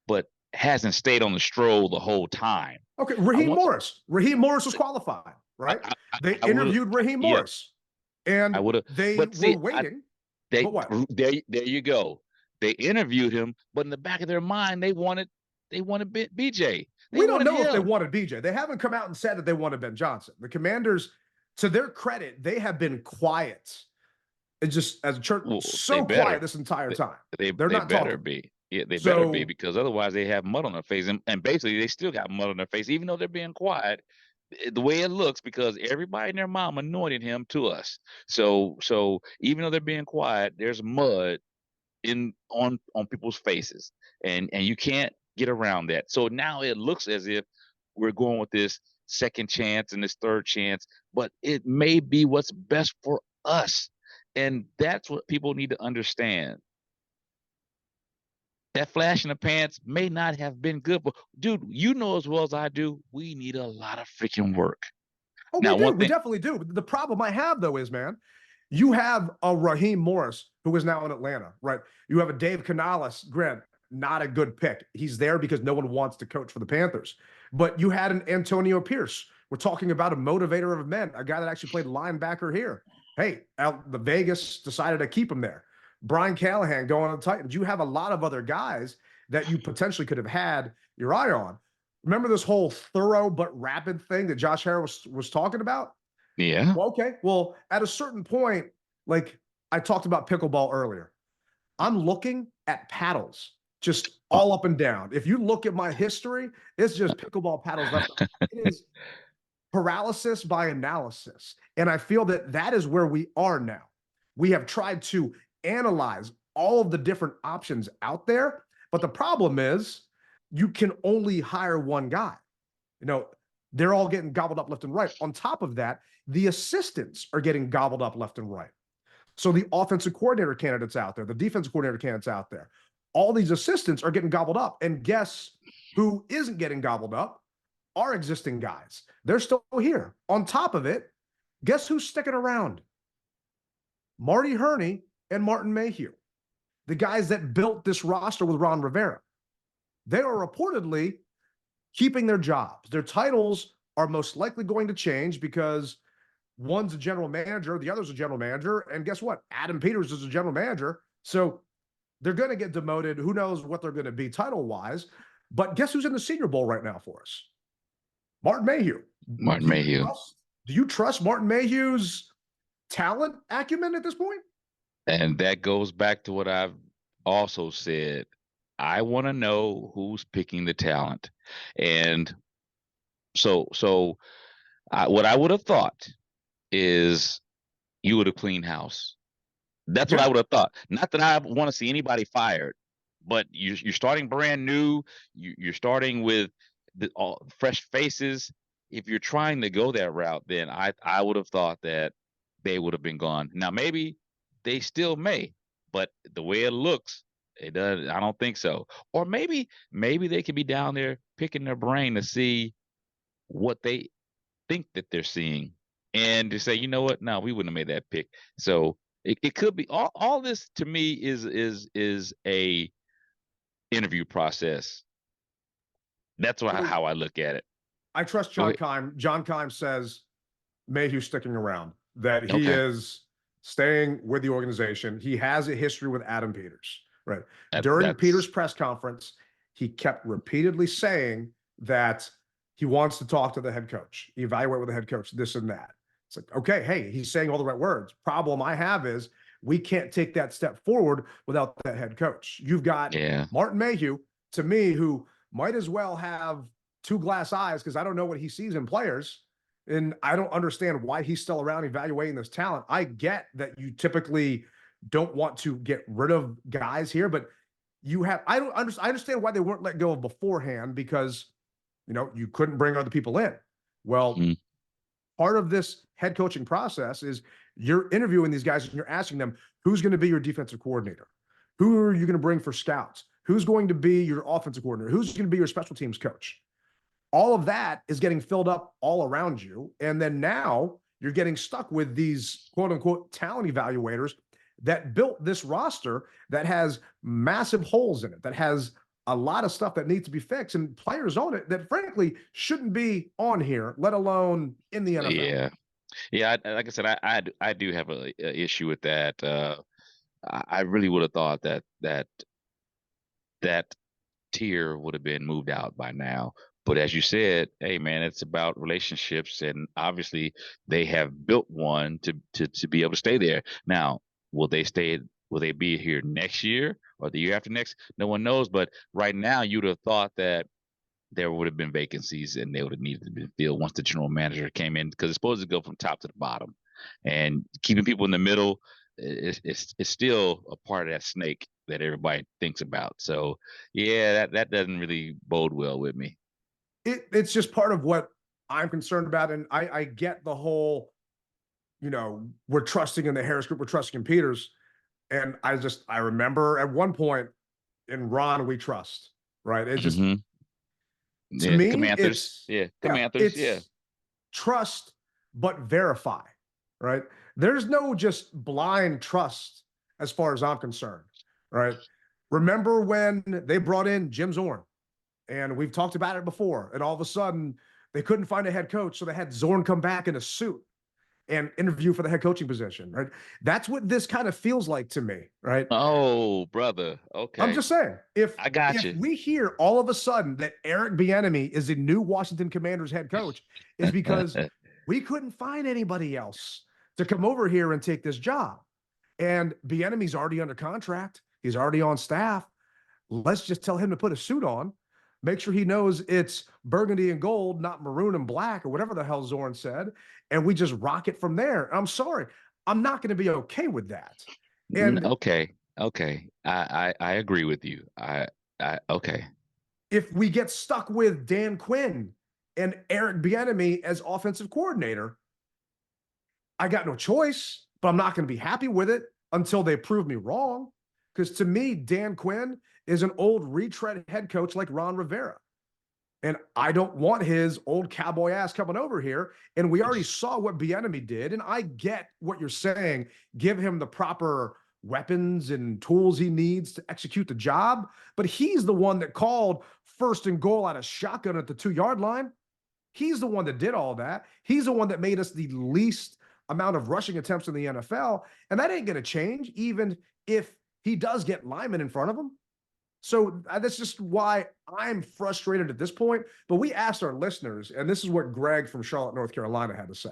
but hasn't stayed on the stroll the whole time. Okay, Raheem Morris. Raheem Morris was qualified, right? They interviewed Raheem Morris, and they were waiting. But what? There you go. They interviewed him, but in the back of their mind, they wanted BJ. We don't know if they wanted BJ. They haven't come out and said that they wanted Ben Johnson. The Commanders, to their credit, they have been quiet. It's just as a church, quiet this entire time. They're not better talking. Be. Yeah, they better be, because otherwise they have mud on their face, and basically they still got mud on their face, even though they're being quiet. The way it looks, because everybody and their mom anointed him to us. So even though they're being quiet, there's mud on people's faces, and you can't get around that. So now it looks as if we're going with this second chance and this third chance, but it may be what's best for us, and that's what people need to understand. That flash in the pants may not have been good, but dude, you know as well as I do, we need a lot of freaking work. Oh, now, we definitely do. The problem I have, though, is, man, you have a Raheem Morris who is now in Atlanta, right? You have a Dave Canales, Grant, not a good pick. He's there because no one wants to coach for the Panthers. But you had an Antonio Pierce. We're talking about a motivator of men, a guy that actually played linebacker here. Hey, the Vegas decided to keep him there. Brian Callahan going on the Titans. You have a lot of other guys that you potentially could have had your eye on. Remember this whole thorough but rapid thing that Josh Harris was talking about? Yeah. Well, okay. Well, at a certain point, like I talked about pickleball earlier, I'm looking at paddles just all up and down. If you look at my history, it's just pickleball paddles. It is paralysis by analysis. And I feel that is where we are now. We have tried to analyze all of the different options out there, but the problem is you can only hire one guy. They're all getting gobbled up left and right. On top of that, the assistants are getting gobbled up left and right. So the offensive coordinator candidates out there, the defensive coordinator candidates out there, all these assistants are getting gobbled up. And guess who isn't getting gobbled up? Our existing guys. They're still here. On top of it, guess who's sticking around? Marty Hurney and Martin Mayhew, the guys that built this roster with Ron Rivera. They are reportedly keeping their jobs. Their titles are most likely going to change because one's a general manager, the other's a general manager, and guess what? Adam Peters is a general manager. So they're going to get demoted. Who knows what they're going to be title-wise? But guess who's in the Senior Bowl right now for us? Martin Mayhew. Martin Mayhew. Do you trust Martin Mayhew's talent acumen at this point? And that goes back to what I've also said. I want to know who's picking the talent. And so what I would have thought is you would have cleaned house. That's what I would have thought. Not that I want to see anybody fired, but you're starting brand new. You're starting with all fresh faces. If you're trying to go that route, then I would have thought that they would have been gone. Now, maybe they still may, but the way it looks, it does. I don't think so. Or maybe they could be down there picking their brain to see what they think that they're seeing, and to say, you know what? No, we wouldn't have made that pick. So it could be all this to me is a interview process. That's how I look at it. I trust John Keim. John Keim says Mayhew's sticking around, that he is staying with the organization. He has a history with Adam Peters, right? During Peters' press conference, he kept repeatedly saying that he wants to talk to the head coach, evaluate with the head coach, this and that. It's like, okay, hey, he's saying all the right words. Problem I have is we can't take that step forward without that head coach. You've got Martin Mayhew, to me, who might as well have two glass eyes, because I don't know what he sees in players. And I don't understand why he's still around evaluating this talent. I get that you typically don't want to get rid of guys here, but I understand why they weren't let go of beforehand, because, you couldn't bring other people in. Well, part of this head coaching process is you're interviewing these guys and you're asking them, who's going to be your defensive coordinator? Who are you going to bring for scouts? Who's going to be your offensive coordinator? Who's going to be your special teams coach? All of that is getting filled up all around you. And then now you're getting stuck with these quote unquote talent evaluators that built this roster that has massive holes in it, that has a lot of stuff that needs to be fixed, and players on it that frankly shouldn't be on here, let alone in the NFL. Yeah. Like I said, I do have a issue with that. I really would have thought that tier would have been moved out by now. But as you said, hey man, it's about relationships, and obviously they have built one to be able to stay there. Now, will they stay? Will they be here next year or the year after next? No one knows. But right now, you'd have thought that there would have been vacancies and they would have needed to be filled once the general manager came in, because it's supposed to go from top to the bottom, and keeping people in the middle is still a part of that snake that everybody thinks about. So yeah, that doesn't really bode well with me. It's just part of what I'm concerned about. And I get the whole, we're trusting in the Harris group, we're trusting in Peters. And I remember at one point in Ron, we trust, right? It's just, to me, Commanders. It's trust, but verify, right? There's no just blind trust as far as I'm concerned, right? Remember when they brought in Jim Zorn? And we've talked about it before. And all of a sudden, they couldn't find a head coach, so they had Zorn come back in a suit and interview for the head coaching position, right? That's what this kind of feels like to me, right? Oh, brother. Okay. I'm just saying, if you. We hear all of a sudden that Eric Bieniemy is the new Washington Commanders head coach, is because we couldn't find anybody else to come over here and take this job. And Bieniemy's already under contract. He's already on staff. Let's just tell him to put a suit on. Make sure he knows it's burgundy and gold, not maroon and black, or whatever the hell Zorn said. And we just rock it from there. I'm sorry. I'm not going to be okay with that. And okay. I agree with you. Okay. If we get stuck with Dan Quinn and Eric Bieniemy as offensive coordinator, I got no choice. but I'm not going to be happy with it until they prove me wrong. Because to me, Dan Quinn is an old retread head coach like Ron Rivera. And I don't want his old cowboy ass coming over here. And we already saw what Bieniemy did. And I get what you're saying. Give him the proper weapons and tools he needs to execute the job. But he's the one that called 1st and goal out of shotgun at the 2-yard line. He's the one that did all that. He's the one that made us the least amount of rushing attempts in the NFL. And that ain't going to change, even if he does get linemen in front of him. So that's just why I'm frustrated at this point. But we asked our listeners, and this is what Greg from Charlotte, North Carolina had to say.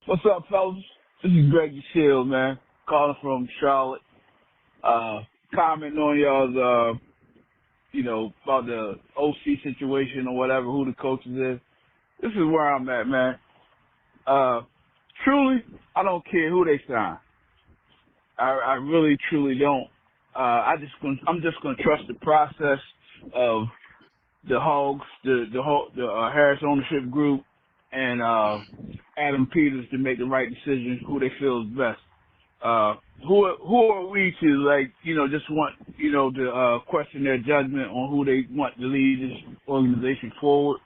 What's up, fellas? This is Greg Shield, man, calling from Charlotte. Commenting on y'all's, about the OC situation or whatever, who the coaches is. This is where I'm at, man. Truly, I don't care who they sign. I really, truly don't. I'm just gonna trust the process of the Hogs, the Harris ownership group, and Adam Peters to make the right decision, who they feel is best. Who are we to just want to question their judgment on who they want to lead this organization forward?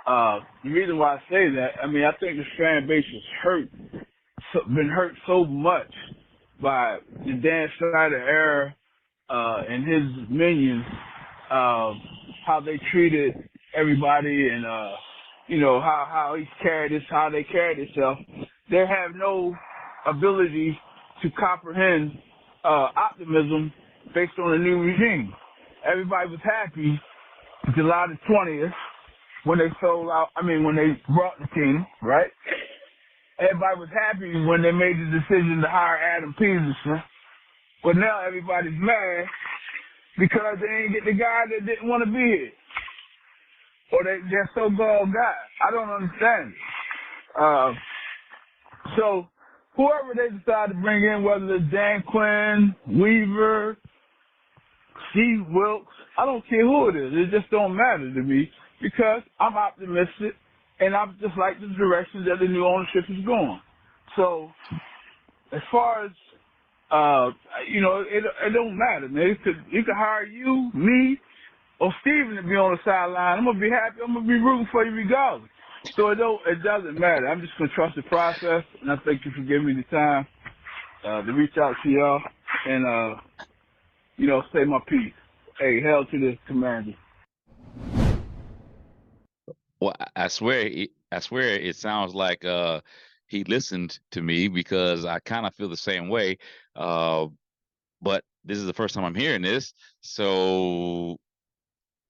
The reason why I say that, I think the fan base is been hurt so much by the Dan Snyder era and his minions, how they treated everybody, and how they carried themselves. They have no ability to comprehend optimism based on a new regime. Everybody was happy July the 20th when they when they brought the team, right? Everybody was happy when they made the decision to hire Adam Peterson. But now everybody's mad because they didn't get the guy that didn't want to be here. Or they're so gone guy. I don't understand it. So whoever they decide to bring in, whether it's Dan Quinn, Weaver, Steve Wilkes, I don't care who it is. It just don't matter to me because I'm optimistic. And I just like the direction that the new ownership is going. So, as far as, it don't matter, man. You could hire you, me, or Steven to be on the sideline. I'm going to be happy. I'm going to be rooting for you regardless. So, it doesn't matter. I'm just going to trust the process. And I thank you for giving me the time to reach out to y'all and, say my piece. Hey, hell to the commander. Well, I swear it sounds like he listened to me, because I kind of feel the same way. But this is the first time I'm hearing this. So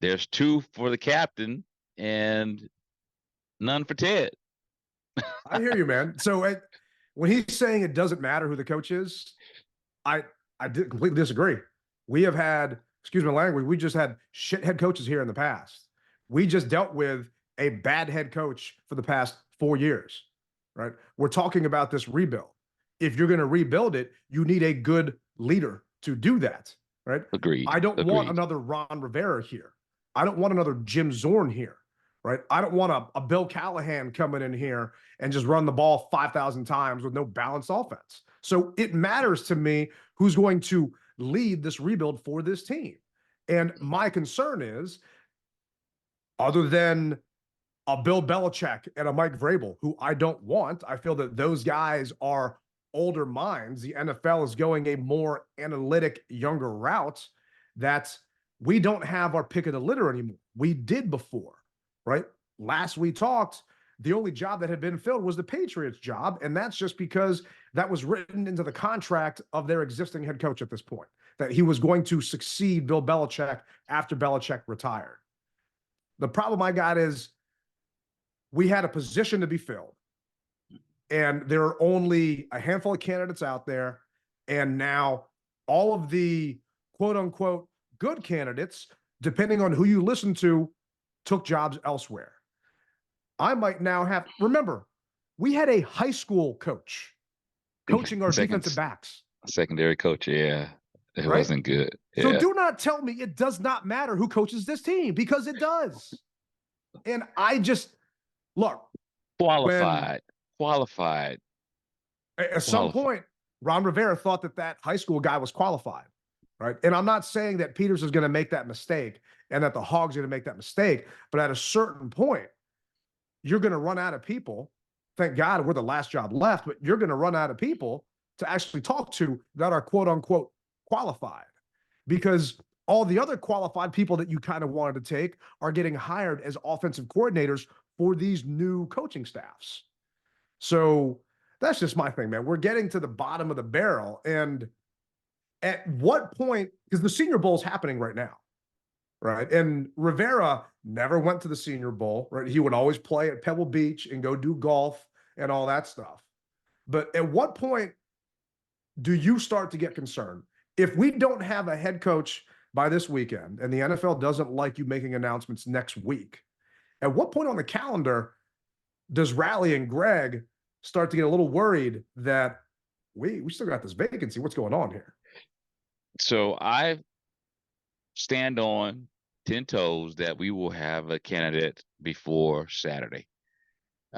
there's 2 for the captain and none for Ted. I hear you, man. So when he's saying it doesn't matter who the coach is, I completely disagree. We have had, excuse my language, we just had shit head coaches here in the past. We just dealt with a bad head coach for the past 4 years, right? We're talking about this rebuild. If you're going to rebuild it, you need a good leader to do that, right? Agreed. I don't want another Ron Rivera here. I don't want another Jim Zorn here, right? I don't want a Bill Callahan coming in here and just run the ball 5,000 times with no balanced offense. So it matters to me who's going to lead this rebuild for this team. And my concern is, other than a Bill Belichick and a Mike Vrabel, who I don't want, I feel that those guys are older minds. The NFL is going a more analytic, younger route, that we don't have our pick of the litter anymore. We did before, right? Last we talked, the only job that had been filled was the Patriots job, and that's just because that was written into the contract of their existing head coach at this point, that he was going to succeed Bill Belichick after Belichick retired. The problem I got is we had a position to be filled, and there are only a handful of candidates out there, and now all of the quote-unquote good candidates, depending on who you listen to, took jobs elsewhere. I might now have, remember, we had a high school coach coaching our defensive backs. Secondary coach, yeah. It wasn't good. Yeah. So do not tell me it does not matter who coaches this team, because it does. And I just, look. Qualified. At some point, Ron Rivera thought that high school guy was qualified, right? And I'm not saying that Peters is going to make that mistake and that the Hogs are going to make that mistake, but at a certain point, you're going to run out of people. Thank God we're the last job left, but you're going to run out of people to actually talk to that are quote unquote qualified, because all the other qualified people that you kind of wanted to take are getting hired as offensive coordinators for these new coaching staffs. So that's just my thing, man. We're getting to the bottom of the barrel. And at what point, because the Senior Bowl is happening right now, right? And Rivera never went to the Senior Bowl, right? He would always play at Pebble Beach and go do golf and all that stuff. But at what point do you start to get concerned? If we don't have a head coach by this weekend and the NFL doesn't like you making announcements next week, at what point on the calendar does Rally and Greg start to get a little worried that we still got this vacancy? What's going on here? So I stand on 10 toes that we will have a candidate before Saturday.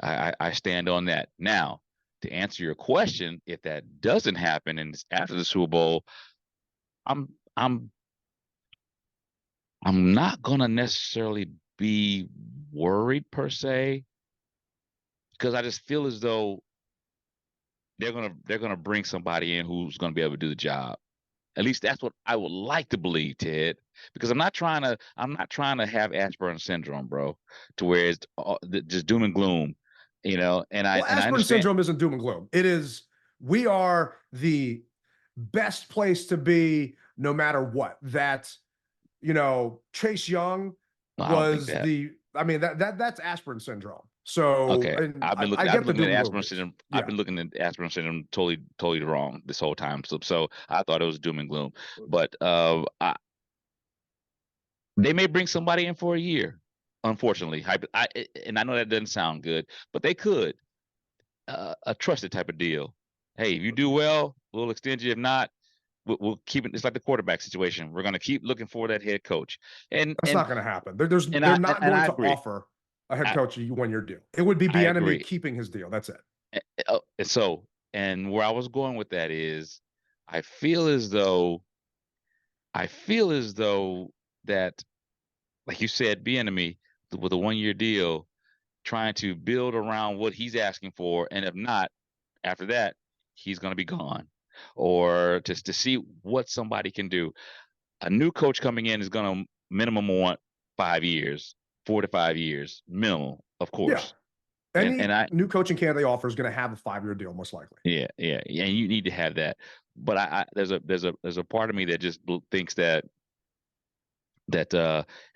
I stand on that. Now, to answer your question, if that doesn't happen and it's after the Super Bowl, I'm not gonna necessarily be worried per se, because I just feel as though they're gonna bring somebody in who's gonna be able to do the job. At least that's what I would like to believe, Ted. Because I'm not trying to have Asperger's syndrome, bro, to where it's just doom and gloom, you know. And I Asperger's syndrome isn't doom and gloom. It is, we are the best place to be no matter what. That, you know, Chase Young was that's Asperger's syndrome. So okay, I've been looking at Asperger's syndrome. Yeah. I've been looking at Asperger's syndrome totally wrong this whole time. So I thought it was doom and gloom. But they may bring somebody in for a year, unfortunately. And I know that doesn't sound good, but they could. A trusted type of deal. Hey, if you do well, we'll extend you. If not, we'll keep it. It's like the quarterback situation. We're going to keep looking for that head coach. And that's not going to happen. They're not going to offer a head coach a one-year deal. It would be Bieniemy keeping his deal. That's it. And where I was going with that is, I feel as though that, like you said, Bieniemy with a one-year deal, trying to build around what he's asking for, and if not, after that, he's going to be gone, or just to see what somebody can do. A new coach coming in is going to minimum want 5 years. 4 to 5 years minimum, of course. Yeah. Any new coaching candidate offer is going to have a 5-year deal, most likely. Yeah. And you need to have that. But there's a part of me that just thinks that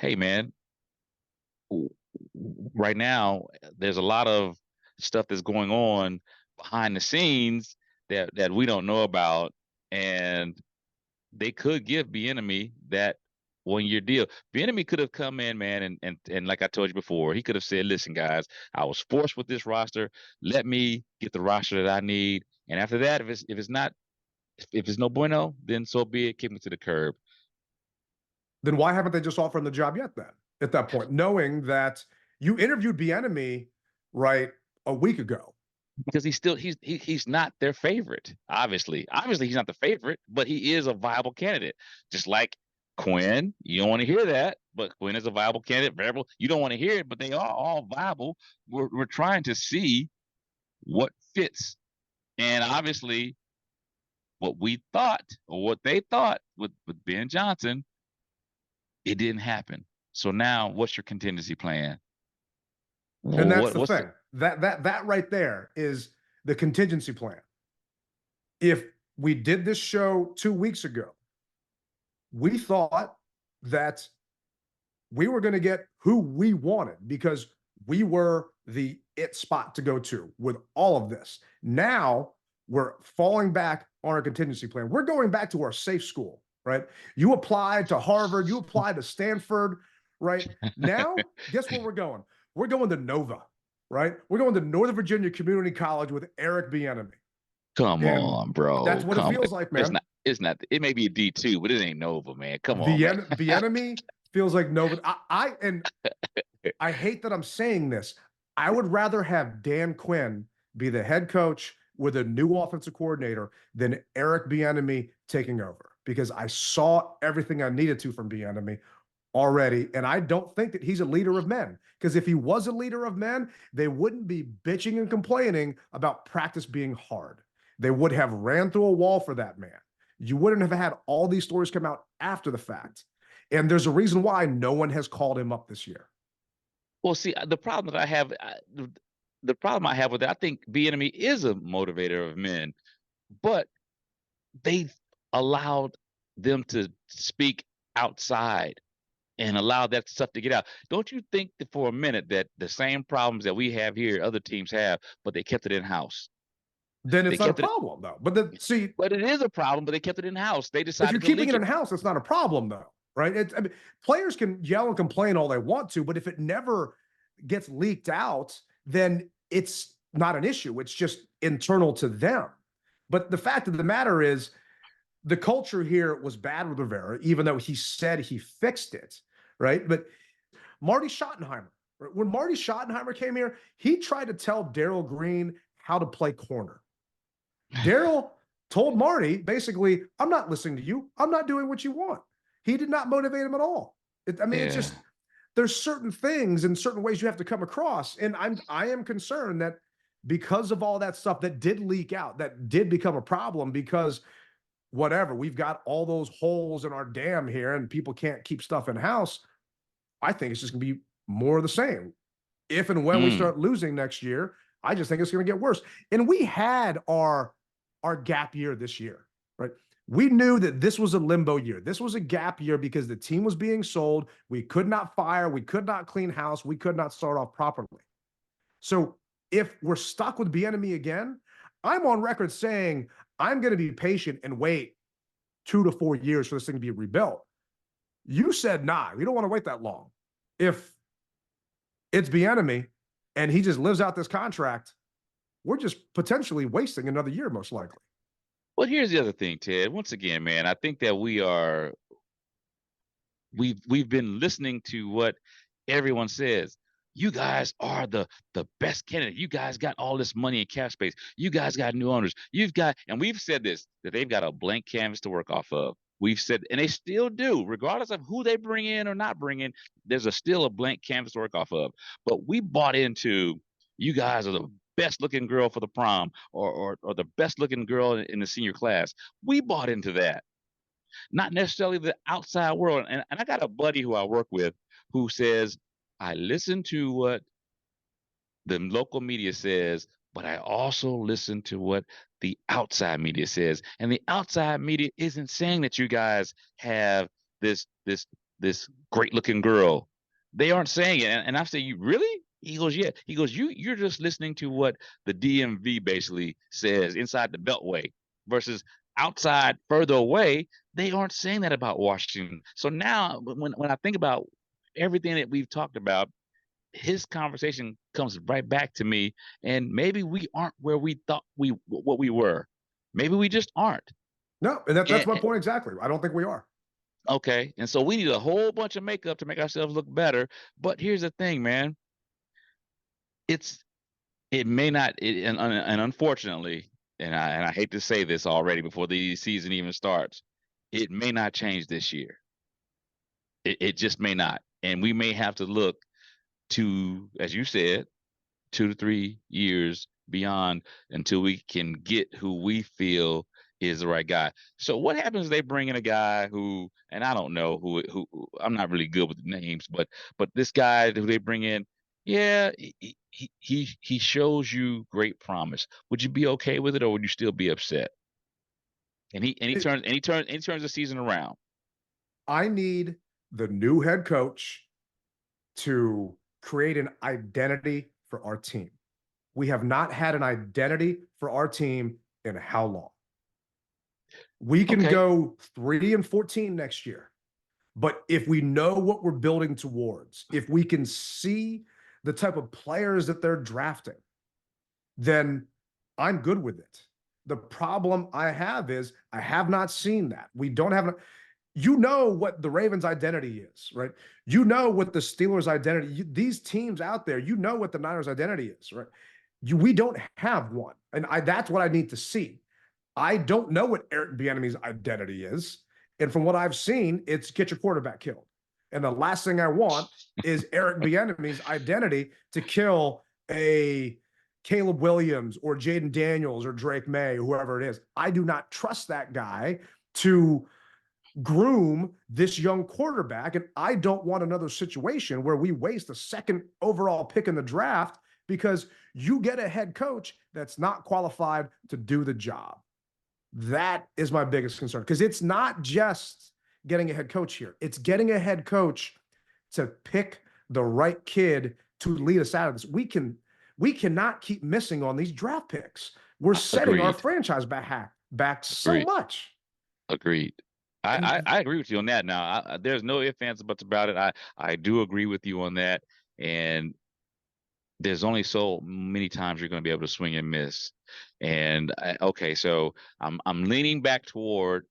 hey man, right now there's a lot of stuff that's going on behind the scenes that we don't know about, and they could give Bieniemy that one-year deal. Bieniemy could have come in, man, and like I told you before, he could have said, listen, guys, I was forced with this roster. Let me get the roster that I need. And after that, if it's no bueno, then so be it. Kick me to the curb. Then why haven't they just offered him the job yet then, at that point, knowing that you interviewed Bieniemy, right, a week ago? Because he's not their favorite. Obviously he's not the favorite, but he is a viable candidate. Just like Quinn, you don't want to hear that, but Quinn is a viable candidate. Variable, you don't want to hear it, but they are all viable. We're trying to see what fits, and obviously, what we thought or what they thought with Ben Johnson, it didn't happen. So now, what's your contingency plan? And that's the thing. That right there is the contingency plan. If we did this show 2 weeks ago, we thought that we were going to get who we wanted because we were the it spot to go to with all of this. Now we're falling back on our contingency plan. We're going back to our safe school, right? You applied to Harvard, you applied to Stanford, right? Now, guess where we're going? We're going to Nova, right? We're going to Northern Virginia Community College with Eric Bieniemy. Come on, bro. That's what it feels like, man. It's not. It may be a D2, but it ain't Nova, man. Come on. Bieniemy feels like Nova. I hate that I'm saying this. I would rather have Dan Quinn be the head coach with a new offensive coordinator than Eric Bieniemy taking over, because I saw everything I needed to from Bieniemy already. And I don't think that he's a leader of men, because if he was a leader of men, they wouldn't be bitching and complaining about practice being hard. They would have ran through a wall for that man. You wouldn't have had all these stories come out after the fact. And there's a reason why no one has called him up this year. Well, see, the problem that I have, the problem I have with it, I think Bieniemy is a motivator of men, but they allowed them to speak outside and allow that stuff to get out. Don't you think that for a minute that the same problems that we have here, other teams have, but they kept it in house? Then it's not a problem, though. But but it is a problem. But they kept it in house. They decided. If you're keeping it in house, it's not a problem, though, right? I mean, players can yell and complain all they want to, but if it never gets leaked out, then it's not an issue. It's just internal to them. But the fact of the matter is, the culture here was bad with Rivera, even though he said he fixed it, right? But Marty Schottenheimer, right? When Marty Schottenheimer came here, he tried to tell Darryl Green how to play corner. Darryl told Marty, basically, I'm not listening to you. I'm not doing what you want. He did not motivate him at all. It's just, there's certain things and certain ways you have to come across. And I am concerned that because of all that stuff that did leak out, that did become a problem, because whatever, we've got all those holes in our dam here and people can't keep stuff in house. I think it's just going to be more of the same. If and when we start losing next year, I just think it's going to get worse. And we had our gap year this year, right? We knew that this was a limbo year. This was a gap year because the team was being sold. We could not fire. We could not clean house. We could not start off properly. So if we're stuck with Bieniemy again, I'm on record saying I'm going to be patient and wait 2 to 4 years for this thing to be rebuilt. You said, nah, we don't want to wait that long. If it's Bieniemy and he just lives out this contract, we're just potentially wasting another year, most likely. Well, here's the other thing, Ted. Once again, man, I think that we've been listening to what everyone says. You guys are the best candidate. You guys got all this money and cap space. You guys got new owners. And we've said this, that they've got a blank canvas to work off of. We've said, and they still do, regardless of who they bring in or not bring in, there's still a blank canvas to work off of. But we bought into, you guys are the best looking girl for the prom, or the best looking girl in the senior class. We bought into that, not necessarily the outside world. And I got a buddy who I work with who says, I listen to what the local media says, but I also listen to what the outside media says. And the outside media isn't saying that you guys have this great looking girl. They aren't saying it. And I say, you really? He goes, yeah. He goes, you're just listening to what the DMV basically says inside the Beltway, versus outside further away, they aren't saying that about Washington. So now when I think about everything that we've talked about, his conversation comes right back to me, and maybe we aren't where we thought what we were. Maybe we just aren't. No, and that's my point exactly. I don't think we are. Okay, and so we need a whole bunch of makeup to make ourselves look better. But here's the thing, man. It may not, and unfortunately, and I hate to say this already before the season even starts, it may not change this year. It just may not, and we may have to look to, as you said, 2 to 3 years beyond until we can get who we feel is the right guy. So what happens if they bring in a guy who, and I don't know who I'm not really good with the names, but this guy who they bring in, yeah, he shows you great promise. Would you be okay with it, or would you still be upset? And he turns the season around. I need the new head coach to create an identity for our team. We have not had an identity for our team in how long? We can go 3-14 next year, but if we know what we're building towards, if we can see the type of players that they're drafting, then I'm good with it. The problem I have is I have not seen that. We don't have, you know what the Ravens' identity is, right? You know what the Steelers' identity, these teams out there, you know what the Niners' identity is, right? We don't have one. And that's what I need to see. I don't know what Eric Bieniemy's identity is. And from what I've seen, it's get your quarterback killed. And the last thing I want is Eric Bieniemy's identity to kill a Caleb Williams or Jaden Daniels or Drake May, whoever it is. I do not trust that guy to groom this young quarterback. And I don't want another situation where we waste a second overall pick in the draft because you get a head coach that's not qualified to do the job. That is my biggest concern, because it's not just getting a head coach here. It's getting a head coach to pick the right kid to lead us out of this. We cannot keep missing on these draft picks. We're setting our franchise back so much. Agreed. I agree with you on that. Now, there's no ifs, ands, or buts about it. I do agree with you on that. And there's only so many times you're going to be able to swing and miss. And okay, so I'm leaning back toward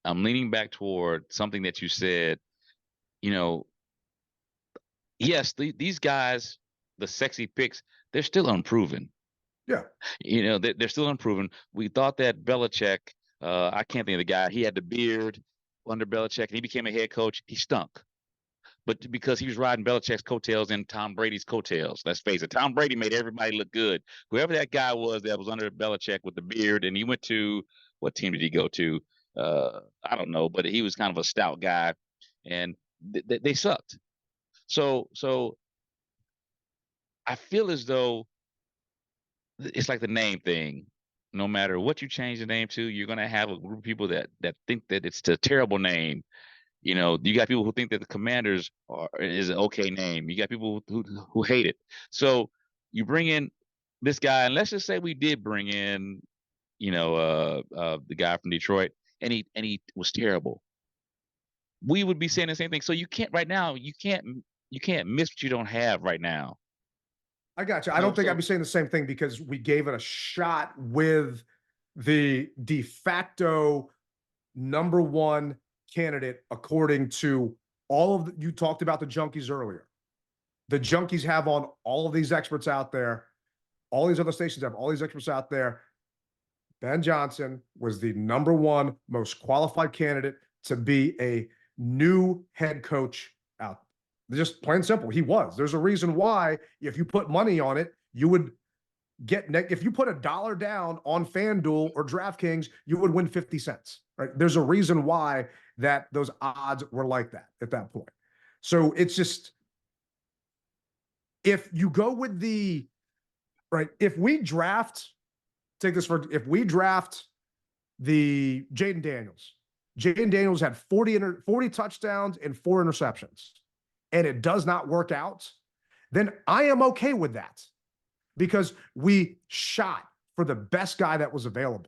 something that you said. You know, yes, these guys, the sexy picks, they're still unproven. Yeah, you know, they're still unproven. We thought that Belichick, I can't think of the guy. He had the beard under Belichick, and he became a head coach. He stunk. But because he was riding Belichick's coattails and Tom Brady's coattails, let's face it, Tom Brady made everybody look good. Whoever that guy was that was under Belichick with the beard, and he went to, what team did he go to? I don't know, but he was kind of a stout guy, and they sucked. So I feel as though it's like the name thing. No matter what you change the name to, you're going to have a group of people that think that it's a terrible name. You know, you got people who think that the Commanders is an okay name. You got people who hate it. So you bring in this guy, and let's just say we did bring in, you know, the guy from Detroit, and he was terrible. We would be saying the same thing. So you can't right now. You can't miss what you don't have right now. I got you. I don't think I'd be saying the same thing, because we gave it a shot with the de facto number one candidate, according to all of you talked about the junkies earlier. The junkies have on all of these experts out there. All these other stations have all these experts out there. Ben Johnson was the number one most qualified candidate to be a new head coach out. Just plain simple, he was. There's a reason why, if you put money on it, you would get if you put $1 down on FanDuel or DraftKings, you would win 50 cents. Right? There's a reason why that those odds were like that at that point. So it's just, if you go with the right, if we draft the Jaden Daniels had 40 touchdowns and 4 interceptions, and it does not work out, then I am okay with that, because we shot for the best guy that was available.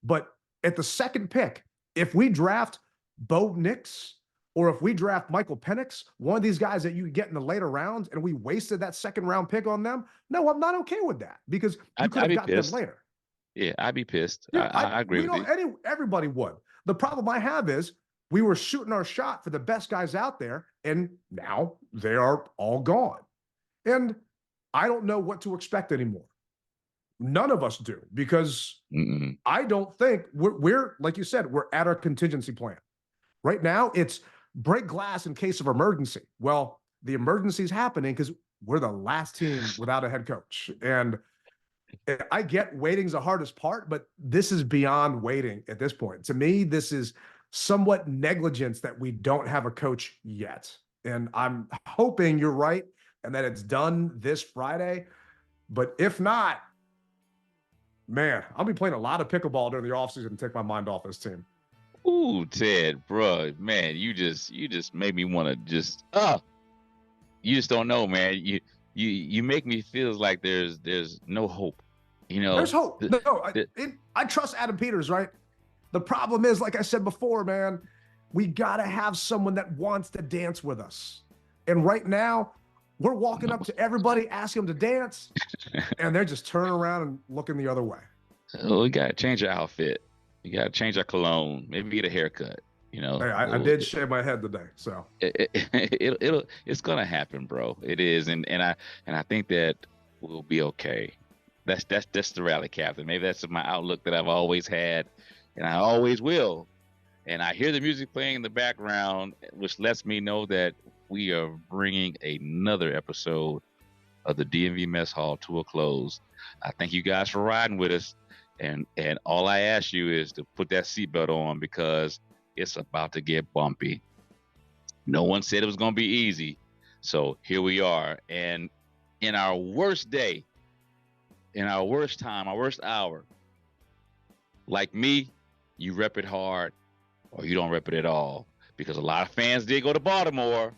But at the second pick, if we draft Bo Nix, or if we draft Michael Penix, one of these guys that you get in the later rounds, and we wasted that second round pick on them, no, I'm not okay with that, because you could have got them later. Yeah, I'd be pissed. Yeah, I agree with you. Everybody would. The problem I have is we were shooting our shot for the best guys out there, and now they are all gone. And I don't know what to expect anymore. None of us do, because I don't think we're, like you said, we're at our contingency plan. Right now, it's break glass in case of emergency. Well, the emergency is happening because we're the last team without a head coach. And I get waiting's the hardest part, but this is beyond waiting at this point. To me, this is somewhat negligence that we don't have a coach yet. And I'm hoping you're right and that it's done this Friday. But if not, man, I'll be playing a lot of pickleball during the offseason and take my mind off this team. Ooh, Ted, bro, man, you just made me want to just you just don't know, man. You make me feel like there's no hope. You know, there's hope. I trust Adam Peters, right? The problem is, like I said before, man, we gotta have someone that wants to dance with us. And right now, we're walking up to everybody, asking them to dance, and they're just turning around and looking the other way. Oh, we gotta change our outfit. We gotta change our cologne. Maybe get a haircut. You know, hey, I did shave my head today, so it's gonna happen, bro. It is, and I think that we'll be okay. That's the rally captain. Maybe that's my outlook that I've always had, and I always will. And I hear the music playing in the background, which lets me know that we are bringing another episode of the DMV Mess Hall to a close. I thank you guys for riding with us, and all I ask you is to put that seatbelt on because it's about to get bumpy. No one said it was going to be easy, so here we are. And in our worst day, in our worst time, our worst hour, like me, you rep it hard or you don't rep it at all, because a lot of fans did go to Baltimore,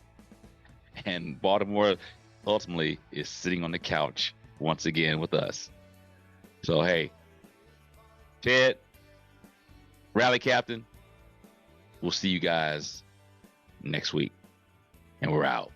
and Baltimore ultimately is sitting on the couch once again with us. So, hey, Ted, rally captain, we'll see you guys next week, and we're out.